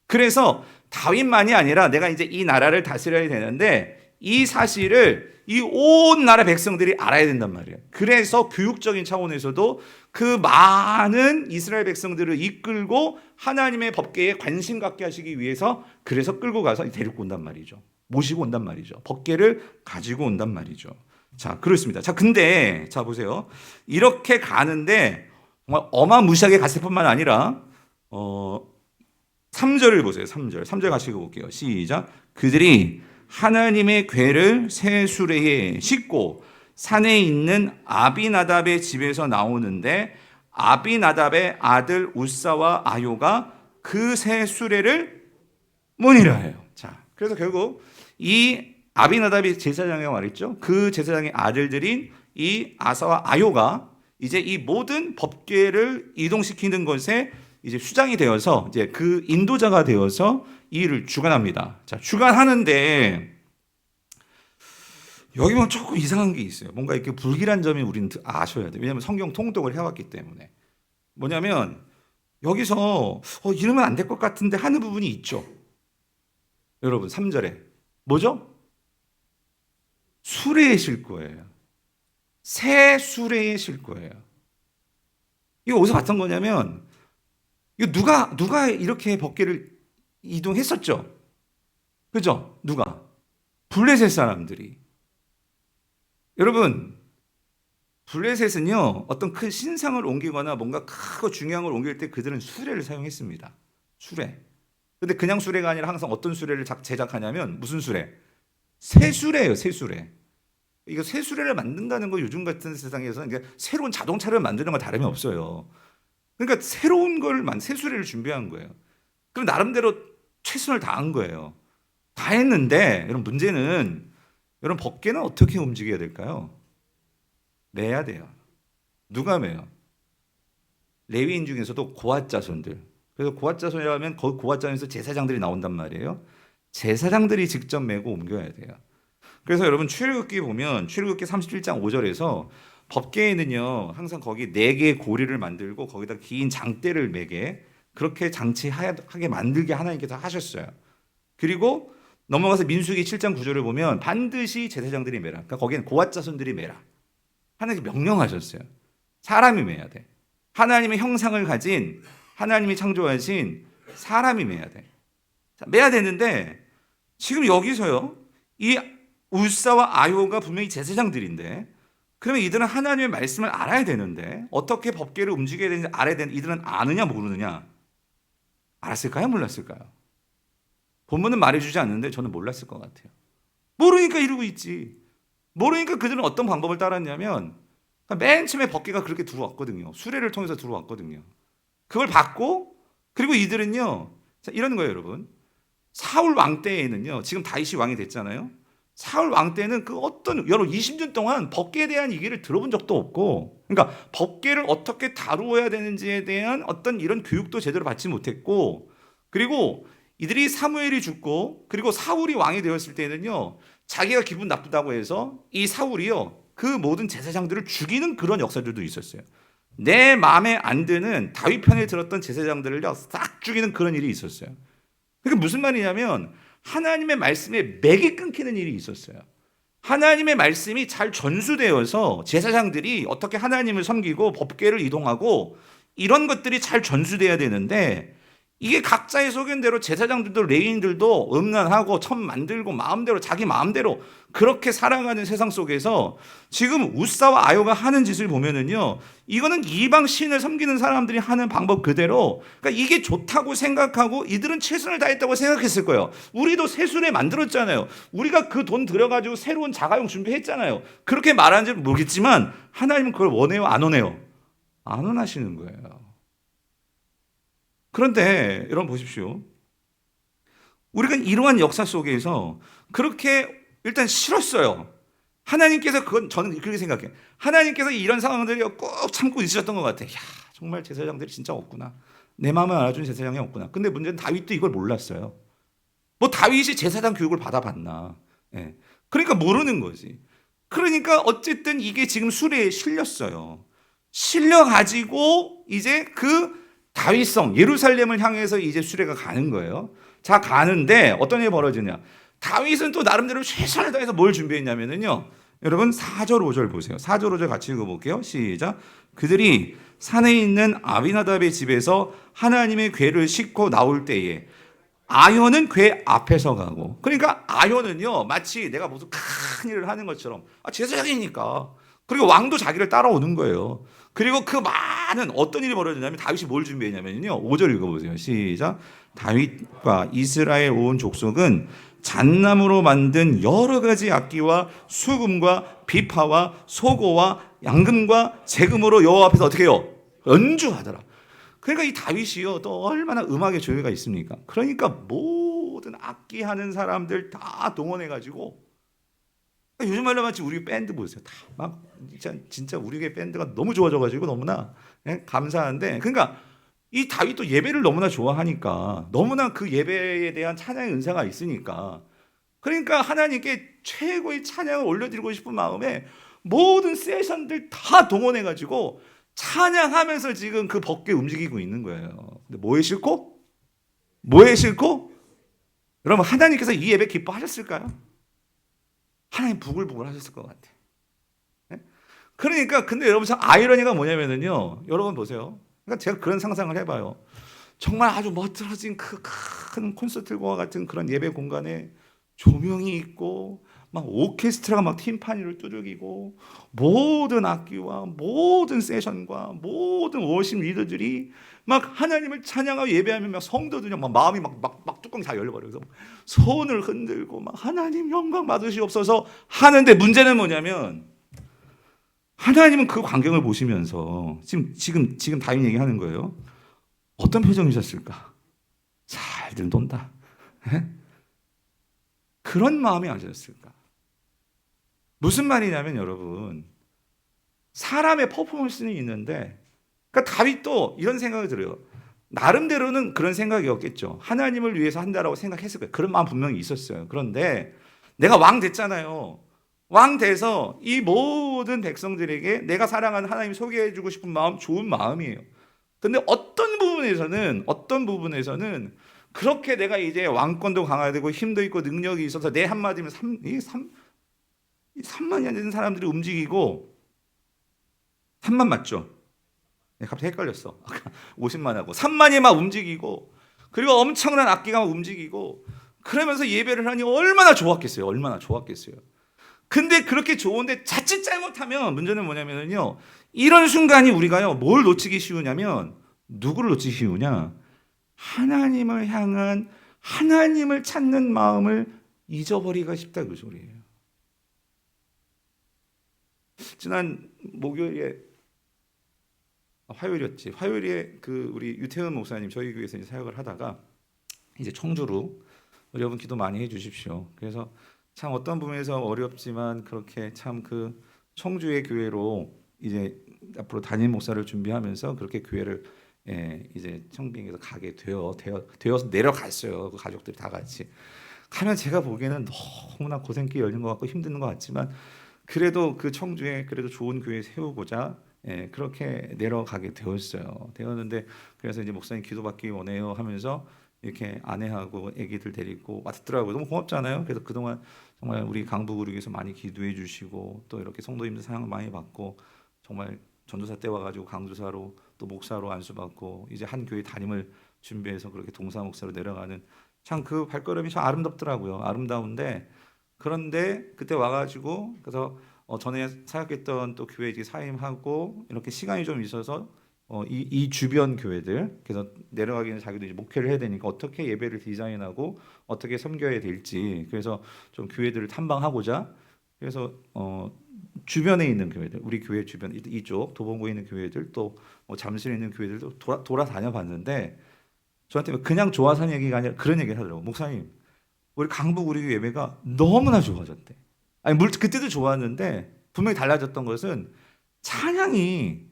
그래서 다윗만이 아니라 내가 이제 이 나라를 다스려야 되는데 이 사실을 이 온 나라 백성들이 알아야 된단 말이에요. 그래서 교육적인 차원에서도 그 많은 이스라엘 백성들을 이끌고 하나님의 법궤에 관심 갖게 하시기 위해서 그래서 끌고 가서 데리고 온단 말이죠. 모시고 온단 말이죠. 법궤를 가지고 온단 말이죠. 자, 그렇습니다. 자, 근데 자 보세요. 이렇게 가는데 정말 어마무시하게 갔을 뿐만 아니라 3절을 보세요. 3절 가시고 볼게요. 시작. 그들이 하나님의 궤를 새 수레에 싣고 산에 있는 아비나답의 집에서 나오는데 아비나답의 아들 우사와 아요가 그 새 수레를 문이라 해요. 자, 그래서 결국 이 아비나답이 제사장이라고 말했죠. 그 제사장의 아들들인 이 아사와 아요가 이제 이 모든 법궤를 이동시키는 것에 이제 수장이 되어서 이제 그 인도자가 되어서 이 일을 주관합니다. 자, 주관하는데 여기 보면 조금 이상한 게 있어요. 뭔가 이렇게 불길한 점이 우리는 아셔야 돼요. 왜냐하면 성경 통독을 해왔기 때문에. 뭐냐면 여기서 이러면 안 될 것 같은데 하는 부분이 있죠. 여러분 3절에 뭐죠? 수레에 실 거예요. 새 수레에 실 거예요. 이거 어디서 봤던 거냐면 이거 누가 이렇게 법궤를 이동했었죠? 그죠? 누가? 블레셋 사람들이. 여러분, 블레셋은요, 어떤 큰 신상을 옮기거나 뭔가 크고 중요한 걸 옮길 때 그들은 수레를 사용했습니다. 수레. 근데 그냥 수레가 아니라 항상 어떤 수레를 제작하냐면 무슨 수레? 새 수레예요, 새 수레. 이거 새 수레를 만든다는 거 요즘 같은 세상에서는 그러니까 새로운 자동차를 만드는 거 다름이 없어요. 그러니까 새로운 걸 새 수레를 준비한 거예요. 그럼 나름대로 최선을 다한 거예요. 다 했는데 여러분 문제는 여러분 법궤는 어떻게 움직여야 될까요? 매야 돼요. 누가 매요? 레위인 중에서도 고앗 자손들. 그래서 고앗 자손이라면 그 고앗 자손에서 제사장들이 나온단 말이에요. 제사장들이 직접 메고 옮겨야 돼요. 그래서 여러분 출애굽기 보면 출애굽기 37장 5절에서 법궤에는요 항상 거기 4개의 고리를 만들고 거기다 긴 장대를 매게 그렇게 장치하게 만들게 하나님께서 하셨어요. 그리고 넘어가서 민수기 7장 9절을 보면 반드시 제사장들이 매라. 그러니까 거기는 고앗 자손들이 매라. 하나님께 명령하셨어요. 사람이 매야 돼. 하나님의 형상을 가진 하나님이 창조하신 사람이 매야 돼. 자, 매야 되는데 지금 여기서요. 이 웃사와 아효가 분명히 제사장들인데, 그러면 이들은 하나님의 말씀을 알아야 되는데 어떻게 법궤를 움직여야 되는지 알아야 되는데 이들은 아느냐 모르느냐? 알았을까요? 몰랐을까요? 본문은 말해주지 않는데 저는 몰랐을 것 같아요. 모르니까 이러고 있지. 모르니까 그들은 어떤 방법을 따랐냐면 맨 처음에 법궤가 그렇게 들어왔거든요. 수레를 통해서 들어왔거든요. 그걸 받고, 그리고 이들은요, 자, 이러는 거예요, 여러분. 사울 왕 때에는요, 지금 다윗이 왕이 됐잖아요. 사울 왕 때는 그 어떤 여러분 20년 동안 법궤에 대한 얘기를 들어본 적도 없고, 그러니까 법궤를 어떻게 다루어야 되는지에 대한 어떤 이런 교육도 제대로 받지 못했고, 그리고 이들이 사무엘이 죽고 그리고 사울이 왕이 되었을 때는요, 자기가 기분 나쁘다고 해서 이 사울이요, 그 모든 제사장들을 죽이는 그런 역사들도 있었어요. 내 마음에 안 드는 다윗 편에 들었던 제사장들을요 싹 죽이는 그런 일이 있었어요. 그게 무슨 말이냐면 하나님의 말씀에 맥이 끊기는 일이 있었어요. 하나님의 말씀이 잘 전수되어서 제사장들이 어떻게 하나님을 섬기고 법궤를 이동하고 이런 것들이 잘 전수돼야 되는데, 이게 각자의 소견대로 제사장들도 레위인들도 음란하고 천 만들고 마음대로 자기 마음대로 그렇게 살아가는 세상 속에서 지금 웃사와 아요가 하는 짓을 보면은요, 이거는 이방 신을 섬기는 사람들이 하는 방법 그대로, 그러니까 이게 좋다고 생각하고 이들은 최선을 다했다고 생각했을 거예요. 우리도 새수레 만들었잖아요. 우리가 그 돈 들여가지고 새로운 자가용 준비했잖아요. 그렇게 말하는지 모르겠지만 하나님은 그걸 원해요, 안 원해요? 안 원하시는 거예요. 그런데 여러분 보십시오. 우리가 이러한 역사 속에서 그렇게 일단 싫었어요. 하나님께서, 그건 저는 그렇게 생각해요. 하나님께서 이런 상황들이 꼭 참고 있으셨던 것 같아요. 야, 정말 제사장들이 진짜 없구나. 내 마음을 알아주는 제사장이 없구나. 근데 문제는 다윗도 이걸 몰랐어요. 뭐 다윗이 제사장 교육을 받아봤나. 예. 그러니까 모르는 거지. 그러니까 어쨌든 이게 지금 수레에 실렸어요. 실려가지고 이제 그 다윗성 예루살렘을 향해서 이제 수레가 가는 거예요. 자, 가는데 어떤 일이 벌어지냐? 다윗은 또 나름대로 최선을 다해서 뭘 준비했냐면요, 여러분 4절 5절 보세요. 4절 5절 같이 읽어볼게요. 시작. 그들이 산에 있는 아비나답의 집에서 하나님의 궤를 싣고 나올 때에 아효는 궤 앞에서 가고, 그러니까 아효는요 마치 내가 무슨 큰 일을 하는 것처럼, 제사장이니까, 그리고 왕도 자기를 따라오는 거예요. 그리고 그 많은 어떤 일이 벌어지냐면 다윗이 뭘 준비했냐면요, 5절 읽어보세요. 시작. 다윗과 이스라엘 온 족속은 잣나무로 만든 여러 가지 악기와 수금과 비파와 소고와 양금과 재금으로 여호와 앞에서 어떻게 해요? 연주하더라. 그러니까 이 다윗이요 또 얼마나 음악의 조예가 있습니까? 그러니까 모든 악기 하는 사람들 다 동원해가지고, 요즘 말로 마치 우리 밴드 보세요. 다 막 진짜 우리 교회 밴드가 너무 좋아져가지고 너무나 감사한데, 그러니까 이 다윗도 예배를 너무나 좋아하니까, 너무나 그 예배에 대한 찬양의 은사가 있으니까, 그러니까 하나님께 최고의 찬양을 올려드리고 싶은 마음에 모든 세션들 다 동원해가지고 찬양하면서 지금 그 법궤 움직이고 있는 거예요. 근데 뭐에 싫고? 뭐에 싫고? 여러분 하나님께서 이 예배 기뻐하셨을까요? 하나님 부글부글 하셨을 것 같아요. 그러니까 근데 여러분 아이러니가 뭐냐면요, 여러분 보세요. 그러니까 제가 그런 상상을 해봐요. 정말 아주 멋들어진 그 큰 콘서트와 같은 그런 예배 공간에 조명이 있고 막 오케스트라가 막 팀파니를 두들기고 모든 악기와 모든 세션과 모든 워십 리더들이 막 하나님을 찬양하고 예배하면 막 성도들이 막 마음이 막 뚜껑이 다 열려버려서 손을 흔들고 막 하나님 영광 받으시옵소서 하는데, 문제는 뭐냐면 하나님은 그 광경을 보시면서 지금 다윗 얘기하는 거예요. 어떤 표정이셨을까? 잘들 논다. 그런 마음이 아니었을까? 무슨 말이냐면 여러분, 사람의 퍼포먼스는 있는데, 그러니까 다윗도 이런 생각이 들어요. 나름대로는 그런 생각이었겠죠. 하나님을 위해서 한다라고 생각했을 거예요. 그런 마음 분명히 있었어요. 그런데 내가 왕 됐잖아요. 왕 돼서 이 모든 백성들에게 내가 사랑하는 하나님 소개해주고 싶은 마음, 좋은 마음이에요. 근데 어떤 부분에서는 그렇게 내가 이제 왕권도 강화되고 힘도 있고 능력이 있어서 내 한마디면 3만이 안 되는 사람들이 움직이고, 3만 맞죠? 네, 갑자기 헷갈렸어. 아까 50만하고 3만이 막 움직이고, 그리고 엄청난 악기가 막 움직이고, 그러면서 예배를 하니 얼마나 좋았겠어요. 얼마나 좋았겠어요. 근데 그렇게 좋은데 자칫 잘못하면 문제는 뭐냐면요. 이런 순간이 우리가요. 뭘 놓치기 쉬우냐면 누구를 놓치기 쉬우냐? 하나님을 향한 하나님을 찾는 마음을 잊어버리기가 쉽다 그 소리예요. 지난 목요일에 화요일이었지. 화요일에 그 우리 유태현 목사님 저희 교회에서 이제 사역을 하다가 이제 청주로 여러분 기도 많이 해주십시오. 그래서 참 어떤 부분에서 어렵지만 그렇게 참 그 청주의 교회로 이제 앞으로 담임 목사를 준비하면서 그렇게 교회를 이제 청빙에서 가게 되어서 내려갔어요. 그 가족들이 다 같이 가면 제가 보기에는 너무나 고생길 열린 것 같고 힘든 것 같지만 그래도 그 청주에 그래도 좋은 교회 세우고자 그렇게 내려가게 되었는데 그래서 이제 목사님 기도받기 원해요 하면서 이렇게 아내하고 아기들 데리고 왔더라고요. 너무 고맙잖아요. 그래서 그동안 정말 우리 강북우리에서 많이 기도해 주시고 또 이렇게 성도님들 사랑을 많이 받고 정말 전도사 때 와가지고 강주사로 또 목사로 안수받고 이제 한 교회 담임을 준비해서 그렇게 동사 목사로 내려가는 참 그 발걸음이 참 아름답더라고요. 아름다운데 그런데 그때 와가지고 그래서 전에 사역했던 또 교회 이제 사임하고 이렇게 시간이 좀 있어서 이 주변 교회들 그래서 내려가기는 자기도 이제 목회를 해야 되니까 어떻게 예배를 디자인하고 어떻게 섬겨야 될지 그래서 좀 교회들을 탐방하고자 그래서 주변에 있는 교회들 우리 교회 주변 이쪽 도봉구에 있는 교회들 또 잠실에 있는 교회들도 돌아다녀 봤는데 저한테 그냥 좋아서 하는 얘기가 아니라 그런 얘기를 하더라고. 목사님 우리 강북 우리 교회 예배가 너무나 좋아졌대. 아니 그때도 좋았는데 분명히 달라졌던 것은 찬양이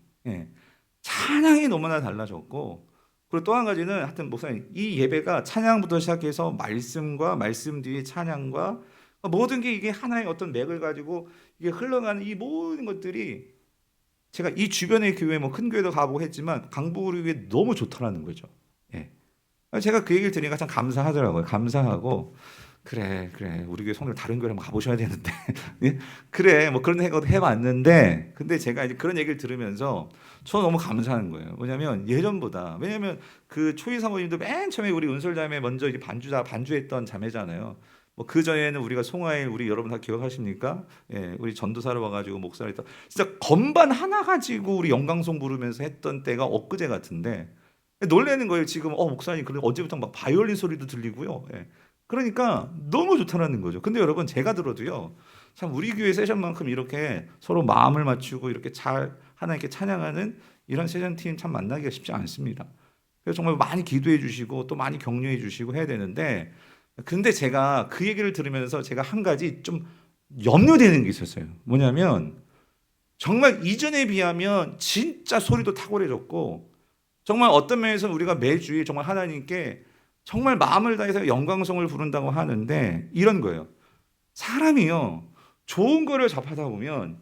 찬양이 너무나 달라졌고 그리고 또 한 가지는 하여튼 목사님 이 예배가 찬양부터 시작해서 말씀과 말씀 뒤에 찬양과 모든 게 이게 하나의 어떤 맥을 가지고 이게 흘러가는 이 모든 것들이 제가 이 주변의 교회 뭐 큰 교회도 가보고 했지만 강북 우리 교회 너무 좋더라는 거죠. 예. 제가 그 얘기를 들으니까 참 감사하더라고요. 감사하고 그래 우리 교회 성도들 다른 교회 한번 가보셔야 되는데 예? 그래 뭐 그런 생각도 해봤는데 근데 제가 이제 그런 얘기를 들으면서 저 너무 감사한 거예요. 뭐냐면 예전보다 왜냐면 그 초이 사모님도 맨 처음에 우리 은솔자매 먼저 이제 반주했던 자매잖아요. 뭐 그 전에는 우리가 송하일 우리 여러분 다 기억하십니까? 예, 우리 전도사로 와가지고 목사를 했던 진짜 건반 하나 가지고 우리 영광송 부르면서 했던 때가 엊그제 같은데 놀라는 거예요. 지금 목사님 그래 어제부터 막 바이올린 소리도 들리고요. 예. 그러니까 너무 좋다는 거죠. 근데 여러분 제가 들어도요. 참 우리 교회 세션만큼 이렇게 서로 마음을 맞추고 이렇게 잘 하나님께 찬양하는 이런 세션팀 참 만나기가 쉽지 않습니다. 그래서 정말 많이 기도해 주시고 또 많이 격려해 주시고 해야 되는데 근데 제가 그 얘기를 들으면서 제가 한 가지 좀 염려되는 게 있었어요. 뭐냐면 정말 이전에 비하면 진짜 소리도 탁월해졌고 정말 어떤 면에서 우리가 매주일 정말 하나님께 정말 마음을 다해서 영광성을 부른다고 하는데 이런 거예요. 사람이요. 좋은 거를 접하다 보면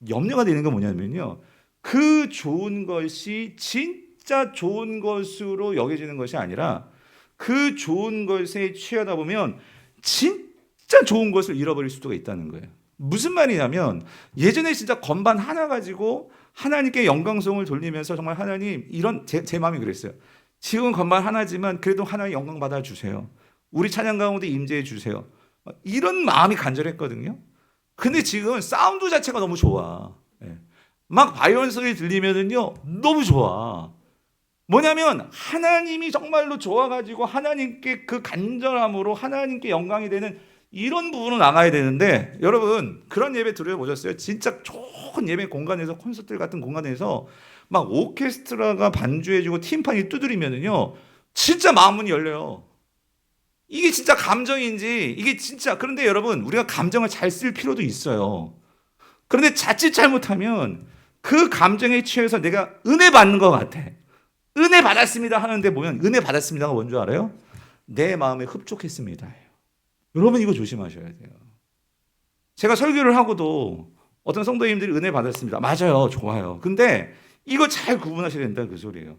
염려가 되는 건 뭐냐면요. 그 좋은 것이 진짜 좋은 것으로 여겨지는 것이 아니라 그 좋은 것에 취하다 보면 진짜 좋은 것을 잃어버릴 수도 있다는 거예요. 무슨 말이냐면 예전에 진짜 건반 하나 가지고 하나님께 영광성을 돌리면서 정말 하나님 이런 제 마음이 그랬어요. 지금 건반 하나지만 그래도 하나님 영광 받아 주세요. 우리 찬양 가운데 임재해 주세요. 이런 마음이 간절했거든요. 근데 지금 사운드 자체가 너무 좋아. 막 바이올린 소리 들리면은요 너무 좋아. 뭐냐면 하나님이 정말로 좋아가지고 하나님께 그 간절함으로 하나님께 영광이 되는 이런 부분으로 나가야 되는데 여러분 그런 예배 들어보셨어요? 진짜 좋은 예배 공간에서 콘서트 같은 공간에서 막 오케스트라가 반주해주고 팀판이 두드리면은요 진짜 마음문이 열려요. 이게 진짜 감정인지 이게 진짜 그런데 여러분 우리가 감정을 잘 쓸 필요도 있어요. 그런데 자칫 잘못하면 그 감정에 취해서 내가 은혜 받는 것 같아. 은혜 받았습니다 하는데 보면 은혜 받았습니다가 뭔 줄 알아요? 내 마음에 흡족했습니다. 여러분 이거 조심하셔야 돼요. 제가 설교를 하고도 어떤 성도님들이 은혜 받았습니다. 맞아요. 좋아요. 근데 이거 잘 구분하셔야 된다 그 소리예요.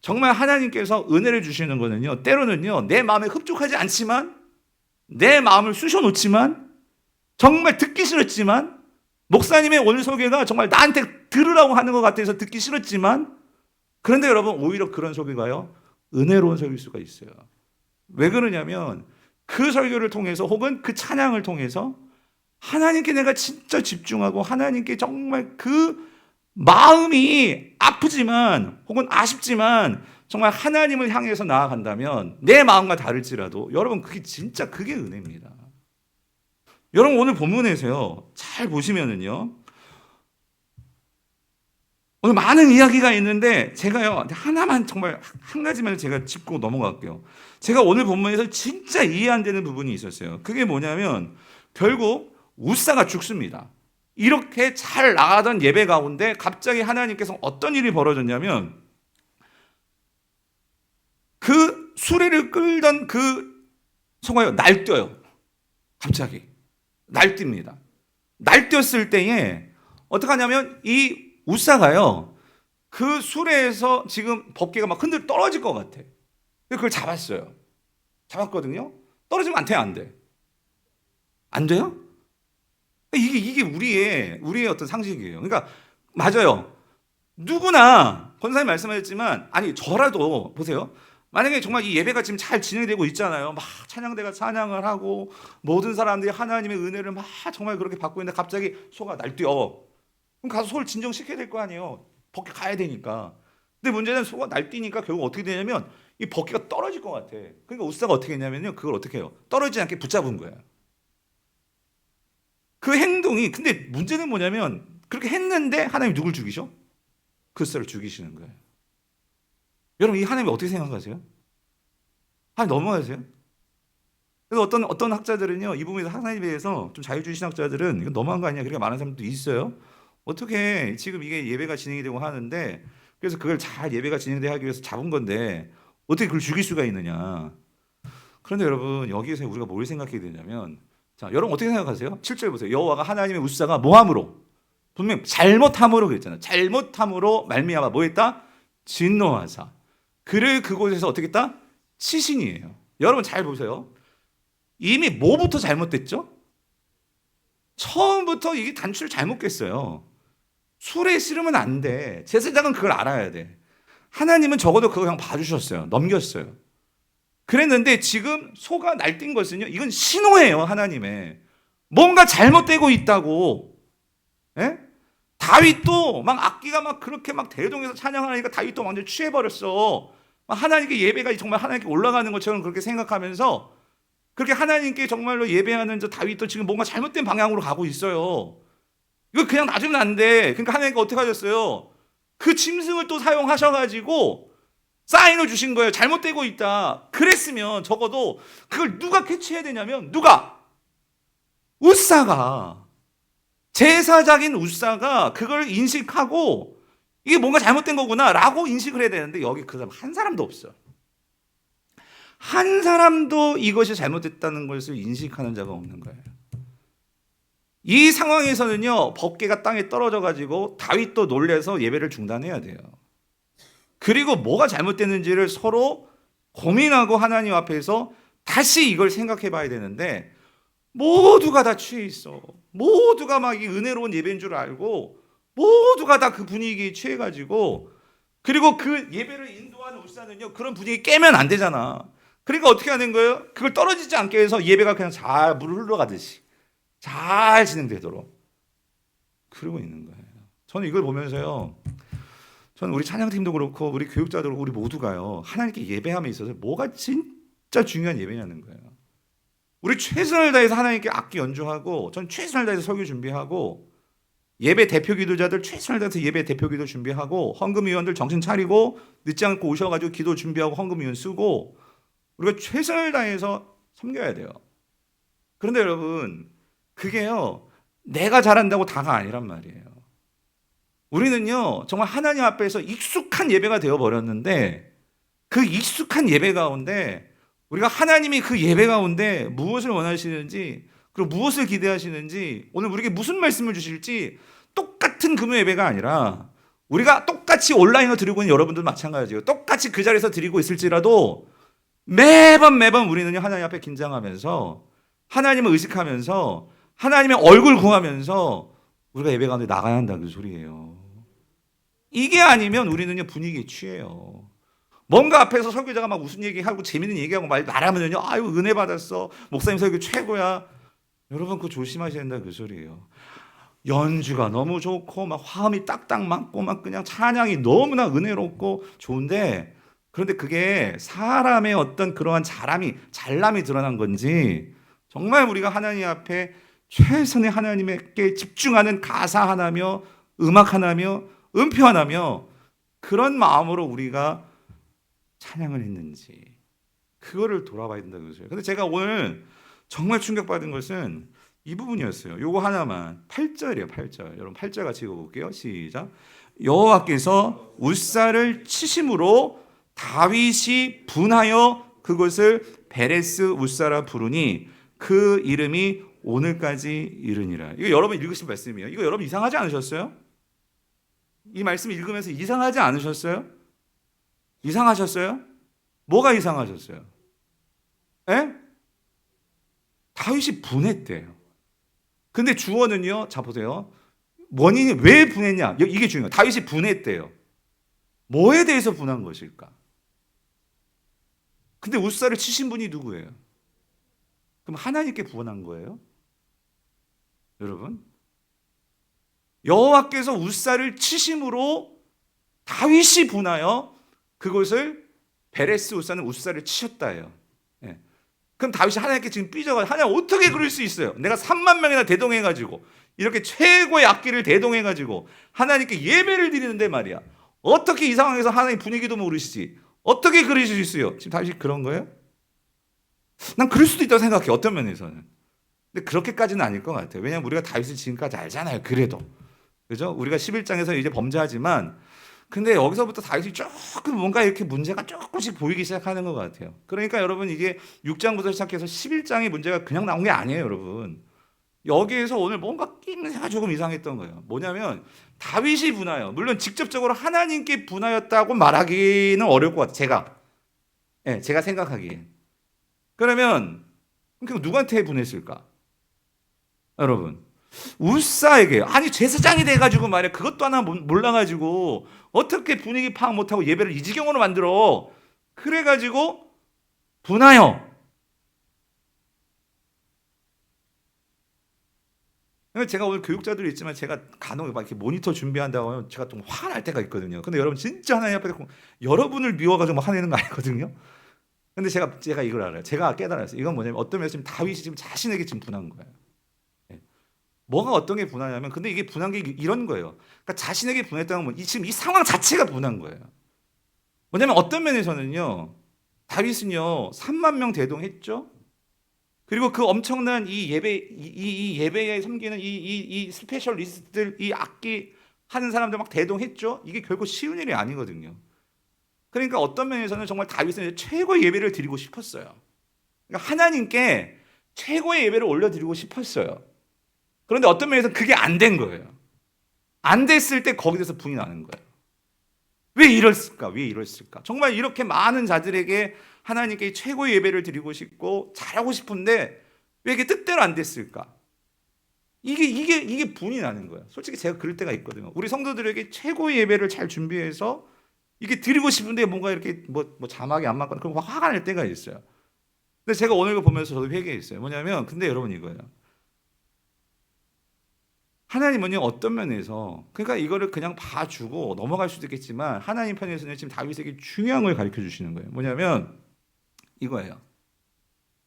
정말 하나님께서 은혜를 주시는 거는요. 때로는요. 내 마음에 흡족하지 않지만 내 마음을 쑤셔놓지만 정말 듣기 싫었지만 목사님의 오늘 소개가 정말 나한테 들으라고 하는 것 같아서 듣기 싫었지만 그런데 여러분 오히려 그런 소개가요. 은혜로운 소개일 수가 있어요. 왜 그러냐면 그 설교를 통해서 혹은 그 찬양을 통해서 하나님께 내가 진짜 집중하고 하나님께 정말 그 마음이 아프지만 혹은 아쉽지만 정말 하나님을 향해서 나아간다면 내 마음과 다를지라도 여러분 그게 은혜입니다. 여러분 오늘 본문에서요 잘 보시면은요 오늘 많은 이야기가 있는데 제가요 하나만 정말 한 가지만 제가 짚고 넘어갈게요. 제가 오늘 본문에서 진짜 이해 안 되는 부분이 있었어요. 그게 뭐냐면 결국 우사가 죽습니다. 이렇게 잘 나가던 예배 가운데 갑자기 하나님께서 어떤 일이 벌어졌냐면 그 수레를 끌던 그 소가요 날뛰어요. 갑자기 날뜁니다. 날뛰었을 때에 어떡하냐면 이 우사가요 그 수레에서 지금 법궤가 막 흔들 떨어질 것 같아. 그걸 잡았어요. 잡았거든요. 떨어지면 안 돼, 안 돼? 안 돼요? 이게 우리의 어떤 상식이에요. 그러니까 맞아요. 누구나 권사님 말씀하셨지만 아니 저라도 보세요. 만약에 정말 이 예배가 지금 잘 진행되고 있잖아요. 막 찬양대가 찬양을 하고 모든 사람들이 하나님의 은혜를 막 정말 그렇게 받고 있는데 갑자기 소가 날뛰어. 그럼 가서 소를 진정시켜야 될 거 아니에요. 법궤 가야 되니까. 근데 문제는 소가 날뛰니까 결국 어떻게 되냐면 이 법궤가 떨어질 것 같아. 그러니까 우사가 어떻게 했냐면요. 그걸 어떻게 해요? 떨어지지 않게 붙잡은 거예요. 그 행동이 근데 문제는 뭐냐면 그렇게 했는데 하나님이 누굴 죽이셔? 그 사람을 죽이시는 거예요. 여러분 이 하나님이 어떻게 생각하세요? 하나님 넘어가세요? 그래서 어떤 학자들은요 이 부분에서 하나님에 대해서 좀 자유주의 신학자들은 이건 너무한 거 아니냐 그렇게 말하는 사람도 있어요. 어떻게 지금 이게 예배가 진행이 되고 하는데 그래서 그걸 잘 예배가 진행되게 하기 위해서 잡은 건데 어떻게 그걸 죽일 수가 있느냐. 그런데 여러분 여기에서 우리가 뭘 생각해야 되냐면 자 여러분 어떻게 생각하세요? 7절 보세요. 여호와가 하나님의 우사가 뭐함으로 분명 잘못함으로 그랬잖아요. 잘못함으로 말미암아 뭐했다? 진노하사 그를 그곳에서 어떻게 했다? 치신이에요. 여러분 잘 보세요. 이미 뭐부터 잘못됐죠? 처음부터 이게 단추를 잘못 깼어요. 술에 씨르면 안 돼. 제사장은 그걸 알아야 돼. 하나님은 적어도 그거 그냥 봐주셨어요. 넘겼어요. 그랬는데 지금 소가 날뛴 것은요. 이건 신호예요. 하나님의. 뭔가 잘못되고 있다고. 예? 다윗도 막 악기가 막 그렇게 막 대동해서 찬양하니까 다윗도 완전 취해버렸어. 하나님께 예배가 정말 하나님께 올라가는 것처럼 그렇게 생각하면서 그렇게 하나님께 정말로 예배하는 저 다윗도 지금 뭔가 잘못된 방향으로 가고 있어요. 이거 그냥 놔두면 안 돼. 그러니까 하나님께 어떻게 하셨어요? 그 짐승을 또 사용하셔가지고 사인을 주신 거예요. 잘못되고 있다. 그랬으면 적어도 그걸 누가 캐치해야 되냐면 누가? 우사가 제사장인 우사가 그걸 인식하고 이게 뭔가 잘못된 거구나 라고 인식을 해야 되는데 여기 그 사람 한 사람도 없어요. 한 사람도 이것이 잘못됐다는 것을 인식하는 자가 없는 거예요. 이 상황에서는요 법궤가 땅에 떨어져 가지고 다윗도 놀래서 예배를 중단해야 돼요. 그리고 뭐가 잘못됐는지를 서로 고민하고 하나님 앞에서 다시 이걸 생각해 봐야 되는데 모두가 다 취해 있어. 모두가 막 이 은혜로운 예배인 줄 알고 모두가 다 그 분위기에 취해 가지고 그리고 그 예배를 인도하는 울사는요 그런 분위기 깨면 안 되잖아. 그러니까 어떻게 하는 거예요? 그걸 떨어지지 않게 해서 예배가 그냥 잘 물 흘러가듯이 잘 진행되도록 그러고 있는 거예요. 저는 이걸 보면서요. 저는 우리 찬양팀도 그렇고 우리 교육자도 그렇고 우리 모두가요. 하나님께 예배함에 있어서 뭐가 진짜 중요한 예배냐는 거예요. 우리 최선을 다해서 하나님께 악기 연주하고 전 최선을 다해서 설교 준비하고 예배 대표 기도자들 최선을 다해서 예배 대표 기도 준비하고 헌금위원들 정신 차리고 늦지 않고 오셔가지고 기도 준비하고 헌금위원 쓰고 우리가 최선을 다해서 섬겨야 돼요. 그런데 여러분 그게요 내가 잘한다고 다가 아니란 말이에요. 우리는요 정말 하나님 앞에서 익숙한 예배가 되어버렸는데 그 익숙한 예배 가운데 우리가 하나님이 그 예배 가운데 무엇을 원하시는지 그리고 무엇을 기대하시는지 오늘 우리에게 무슨 말씀을 주실지 똑같은 금요 예배가 아니라 우리가 똑같이 온라인으로 드리고 있는 여러분들 마찬가지예요. 똑같이 그 자리에서 드리고 있을지라도 매번 우리는 하나님 앞에 긴장하면서 하나님을 의식하면서 하나님의 얼굴 구하면서 우리가 예배 가운데 나가야 한다는 소리예요. 이게 아니면 우리는요 분위기에 취해요. 뭔가 앞에서 설교자가 막 무슨 얘기하고 재밌는 얘기하고 말하면요 아유 은혜 받았어 목사님 설교 최고야. 여러분 그거 조심하셔야 된다 그 소리예요. 연주가 너무 좋고 막 화음이 딱딱 맞고 막 그냥 찬양이 너무나 은혜롭고 좋은데, 그런데 그게 사람의 어떤 그러한 잘남이 드러난 건지, 정말 우리가 하나님 앞에 최선의 하나님께 집중하는 가사 하나며 음악 하나며 음표 하나며 그런 마음으로 우리가 찬양을 했는지, 그거를 돌아봐야 된다는 거죠. 근데 제가 오늘 정말 충격받은 것은 이 부분이었어요. 요거 하나만. 8절이에요. 8절. 여러분 8절 같이 읽어볼게요. 시작. 여호와께서 웃사를 치심으로 다윗이 분하여 그것을 베레스 웃사라 부르니 그 이름이 오늘까지 이르니라. 이거 여러분 읽으신 말씀이에요. 이거 여러분 이상하지 않으셨어요? 이 말씀 읽으면서 이상하지 않으셨어요? 이상하셨어요? 뭐가 이상하셨어요? 에? 다윗이 분했대요. 근데 주어는요, 자 보세요. 원인이 왜 분했냐? 이게 중요해요. 다윗이 분했대요. 뭐에 대해서 분한 것일까? 근데 웃사를 치신 분이 누구예요? 그럼 하나님께 분한 거예요? 여러분? 여호와께서 웃사를 치심으로 다윗이 분하여 그것을 베레스 웃사는 웃사를 치셨다예요. 예. 그럼 다윗이 하나님께 지금 삐져가지고, 하나님 어떻게 그럴 수 있어요? 내가 3만 명이나 대동해가지고 이렇게 최고의 악기를 대동해가지고 하나님께 예배를 드리는데 말이야, 어떻게 이 상황에서 하나님 분위기도 모르시지? 어떻게 그러실 수 있어요? 지금 다윗이 그런 거예요? 난 그럴 수도 있다고 생각해, 어떤 면에서는. 근데 그렇게까지는 아닐 것 같아요. 왜냐하면 우리가 다윗을 지금까지 알잖아요. 그래도 그죠? 우리가 11장에서 이제 범죄하지만, 근데 여기서부터 다윗이 조금 뭔가 이렇게 문제가 조금씩 보이기 시작하는 것 같아요. 그러니까 여러분 이게 6장부터 시작해서 11장의 문제가 그냥 나온 게 아니에요, 여러분. 여기에서 오늘 뭔가 낌새가 조금 이상했던 거예요. 뭐냐면 다윗이 분하여, 물론 직접적으로 하나님께 분하였다고 말하기는 어려울 것 같아요. 제가 생각하기에. 그러면 누구한테 분했을까? 여러분, 울사에게, 아니 제사장이 돼가지고 말이야, 그것도 하나 몰라가지고 어떻게 분위기 파악 못하고 예배를 이 지경으로 만들어? 그래가지고 분하여. 제가 오늘 교육자들이 있지만 제가 간혹 막 이렇게 모니터 준비한다고 하면 제가 좀 화가 날 때가 있거든요. 근데 여러분 진짜 하나님 앞에 여러분을 미워가지고 막 화내는 거 아니거든요. 근데 제가 이걸 알아요. 제가 깨달았어요. 이건 뭐냐면 어떤 면에서 지금 다윗이 지금 자신에게 지금 분한 거예요. 뭐가 어떤 게 분하냐면, 근데 이게 분한 게 이런 거예요. 그러니까 자신에게 분했다는 건 지금 이 상황 자체가 분한 거예요. 뭐냐면 어떤 면에서는요, 다윗은요 3만 명 대동했죠. 그리고 그 엄청난 이 예배에 섬기는 이 스페셜리스트들, 이 악기 하는 사람들 막 대동했죠. 이게 결코 쉬운 일이 아니거든요. 그러니까 어떤 면에서는 정말 다윗은 최고의 예배를 드리고 싶었어요. 그러니까 하나님께 최고의 예배를 올려드리고 싶었어요. 그런데 어떤 면에서 그게 안 된 거예요. 안 됐을 때 거기서 분이 나는 거예요. 왜 이랬을까? 왜 이랬을까? 정말 이렇게 많은 자들에게 하나님께 최고의 예배를 드리고 싶고 잘하고 싶은데 왜 이게 뜻대로 안 됐을까? 이게 분이 나는 거예요. 솔직히 제가 그럴 때가 있거든요. 우리 성도들에게 최고의 예배를 잘 준비해서 이게 드리고 싶은데 뭔가 이렇게 뭐 자막이 안 맞거나 그런 화가 날 때가 있어요. 근데 제가 오늘 이거 보면서 저도 회개했어요. 뭐냐면, 근데 여러분 이거예요. 하나님은요 어떤 면에서, 그러니까 이거를 그냥 봐주고 넘어갈 수도 있겠지만 하나님 편에서는 지금 다윗에게 중요한 걸 가르쳐 주시는 거예요. 뭐냐면 이거예요.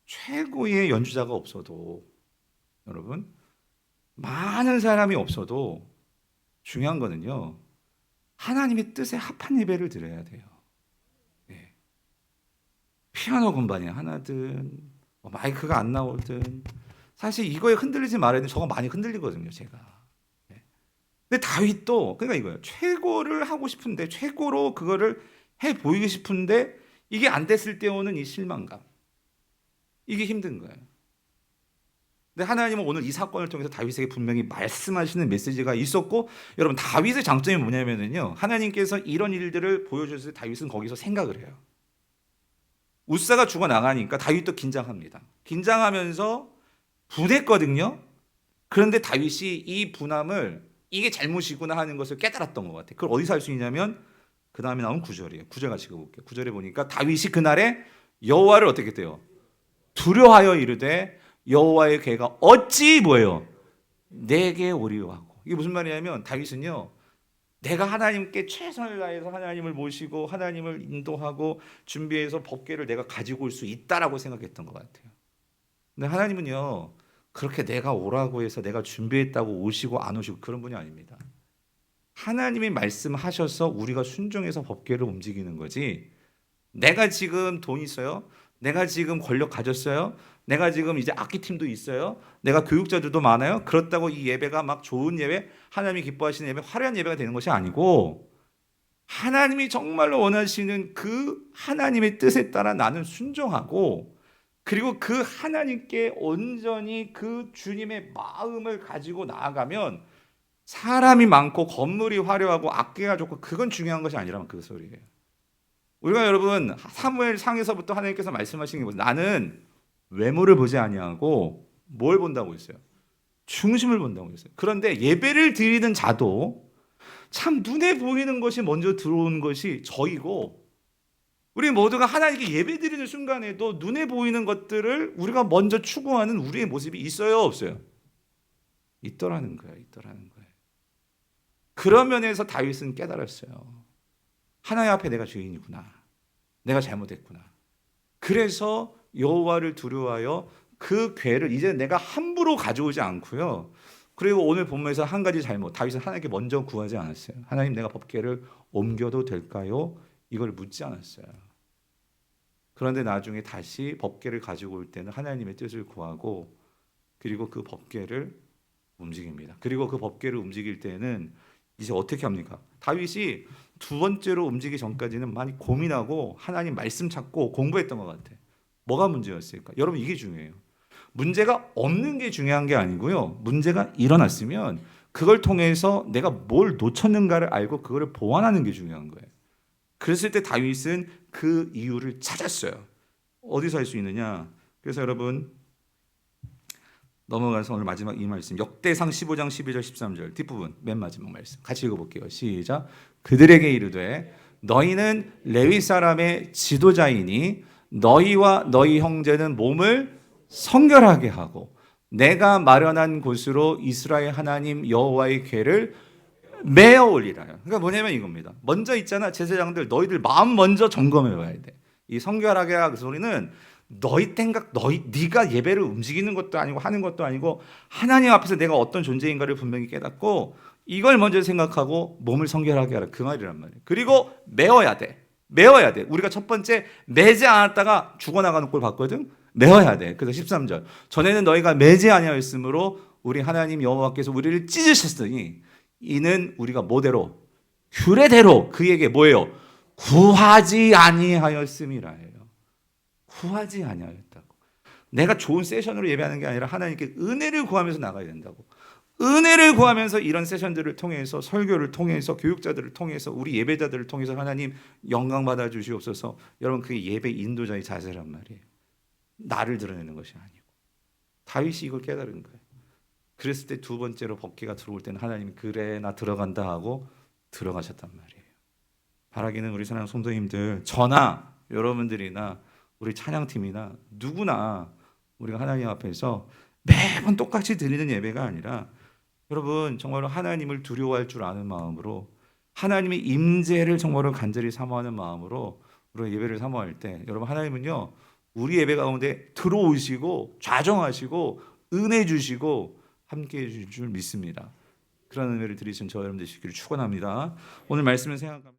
최고의 연주자가 없어도, 여러분 많은 사람이 없어도 중요한 거는요, 하나님의 뜻에 합한 예배를 드려야 돼요. 네. 피아노 건반이 하나든 마이크가 안 나오든, 사실 이거에 흔들리지 말아야 되는데 저거 많이 흔들리거든요, 제가. 근데 다윗도 그러니까 이거예요. 최고를 하고 싶은데, 최고로 그거를 해 보이고 싶은데 이게 안 됐을 때 오는 이 실망감, 이게 힘든 거예요. 근데 하나님은 오늘 이 사건을 통해서 다윗에게 분명히 말씀하시는 메시지가 있었고, 여러분 다윗의 장점이 뭐냐면요, 하나님께서 이런 일들을 보여주실 때 다윗은 거기서 생각을 해요. 웃사가 죽어 나가니까 다윗도 긴장합니다. 긴장하면서 분했거든요. 그런데 다윗이 이 분함을, 이게 잘못이구나 하는 것을 깨달았던 것 같아요. 그걸 어디서 알 수 있냐면 그 다음에 나온 9절이에요. 9절 같이 읽어볼게요. 9절에 보니까 다윗이 그날에 여호와를 어떻게 돼요? 두려워하여 이르되 여호와의 궤가 어찌 뭐예요? 내게 오리요 하고. 이게 무슨 말이냐면 다윗은요. 내가 하나님께 최선을 다해서 하나님을 모시고 하나님을 인도하고 준비해서 법궤를 내가 가지고 올 수 있다라고 생각했던 것 같아요. 근데 하나님은요. 그렇게 내가 오라고 해서 내가 준비했다고 오시고 안 오시고 그런 분이 아닙니다. 하나님이 말씀하셔서 우리가 순종해서 법궤를 움직이는 거지. 내가 지금 돈 있어요? 내가 지금 권력 가졌어요? 내가 지금 이제 악기팀도 있어요? 내가 교육자들도 많아요? 그렇다고 이 예배가 막 좋은 예배, 하나님이 기뻐하시는 예배, 화려한 예배가 되는 것이 아니고 하나님이 정말로 원하시는 그 하나님의 뜻에 따라 나는 순종하고 그리고 그 하나님께 온전히 그 주님의 마음을 가지고 나아가면 사람이 많고 건물이 화려하고 악기가 좋고 그건 중요한 것이 아니라면 그 소리예요. 우리가 여러분 사무엘 상에서부터 하나님께서 말씀하신 게 뭐예요? 나는 외모를 보지 아니하고 뭘 본다고 했어요? 중심을 본다고 했어요. 그런데 예배를 드리는 자도 참 눈에 보이는 것이 먼저 들어오는 것이 저이고 우리 모두가 하나님께 예배 드리는 순간에도 눈에 보이는 것들을 우리가 먼저 추구하는 우리의 모습이 있어요, 없어요? 있더라는 거예요. 있더라는 거예요. 그런 면에서 다윗은 깨달았어요. 하나님 앞에 내가 죄인이구나. 내가 잘못했구나. 그래서 여호와를 두려워하여 그 궤를 이제 내가 함부로 가져오지 않고요. 그리고 오늘 본문에서 한 가지 잘못. 다윗은 하나님께 먼저 구하지 않았어요. 하나님 내가 법궤를 옮겨도 될까요? 이걸 묻지 않았어요. 그런데 나중에 다시 법궤를 가지고 올 때는 하나님의 뜻을 구하고 그리고 그 법궤를 움직입니다. 그리고 그 법궤를 움직일 때는 이제 어떻게 합니까? 다윗이 두 번째로 움직이기 전까지는 많이 고민하고 하나님 말씀 찾고 공부했던 것 같아. 뭐가 문제였을까? 여러분 이게 중요해요. 문제가 없는 게 중요한 게 아니고요. 문제가 일어났으면 그걸 통해서 내가 뭘 놓쳤는가를 알고 그거를 보완하는 게 중요한 거예요. 그랬을 때 다윗은 그 이유를 찾았어요. 어디서 할 수 있느냐? 그래서 여러분 넘어가서 오늘 마지막 이 말씀 역대상 15장 12절 13절 뒷부분 맨 마지막 말씀 같이 읽어볼게요. 시작. 그들에게 이르되 너희는 레위 사람의 지도자이니 너희와 너희 형제는 몸을 성결하게 하고 내가 마련한 곳으로 이스라엘 하나님 여호와의 궤를 메어 올리라요. 그러니까 뭐냐면 이겁니다. 먼저 있잖아 제사장들 너희들 마음 먼저 점검해 봐야 돼. 이 성결하게 하그 소리는 너희 생각, 네가 예배를 움직이는 것도 아니고 하는 것도 아니고 하나님 앞에서 내가 어떤 존재인가를 분명히 깨닫고 이걸 먼저 생각하고 몸을 성결하게 하라 그 말이란 말이에요. 그리고 메어야 돼. 메어야 돼. 우리가 첫 번째 매지 않았다가 죽어나가는 꼴 봤거든. 메어야 돼. 그래서 13절 전에는 너희가 매지 아니하였으므로 우리 하나님 여호와께서 우리를 찢으셨으니 이는 우리가 뭐대로 규례대로 그에게 뭐예요? 구하지 아니하였음이라 해요. 구하지 아니하였다고. 내가 좋은 세션으로 예배하는 게 아니라 하나님께 은혜를 구하면서 나가야 된다고. 은혜를 구하면서 이런 세션들을 통해서 설교를 통해서 교육자들을 통해서 우리 예배자들을 통해서 하나님 영광 받아 주시옵소서. 여러분 그게 예배 인도자의 자세란 말이에요. 나를 드러내는 것이 아니고. 다윗이 이걸 깨달은 거예요. 그랬을 때 두 번째로 법궤가 들어올 때는 하나님이 그래 나 들어간다 하고 들어가셨단 말이에요. 바라기는 우리 사랑하는 성도님들 저나 여러분들이나 우리 찬양팀이나 누구나 우리가 하나님 앞에서 매번 똑같이 드리는 예배가 아니라 여러분 정말로 하나님을 두려워할 줄 아는 마음으로 하나님의 임재를 정말로 간절히 사모하는 마음으로 우리가 예배를 사모할 때 여러분 하나님은요 우리 예배 가운데 들어오시고 좌정하시고 은혜 주시고 함께해 주실 줄 믿습니다. 그런 은혜를 드리신 저 여러분 되시기를 축원합니다. 오늘 말씀을 생각합니다.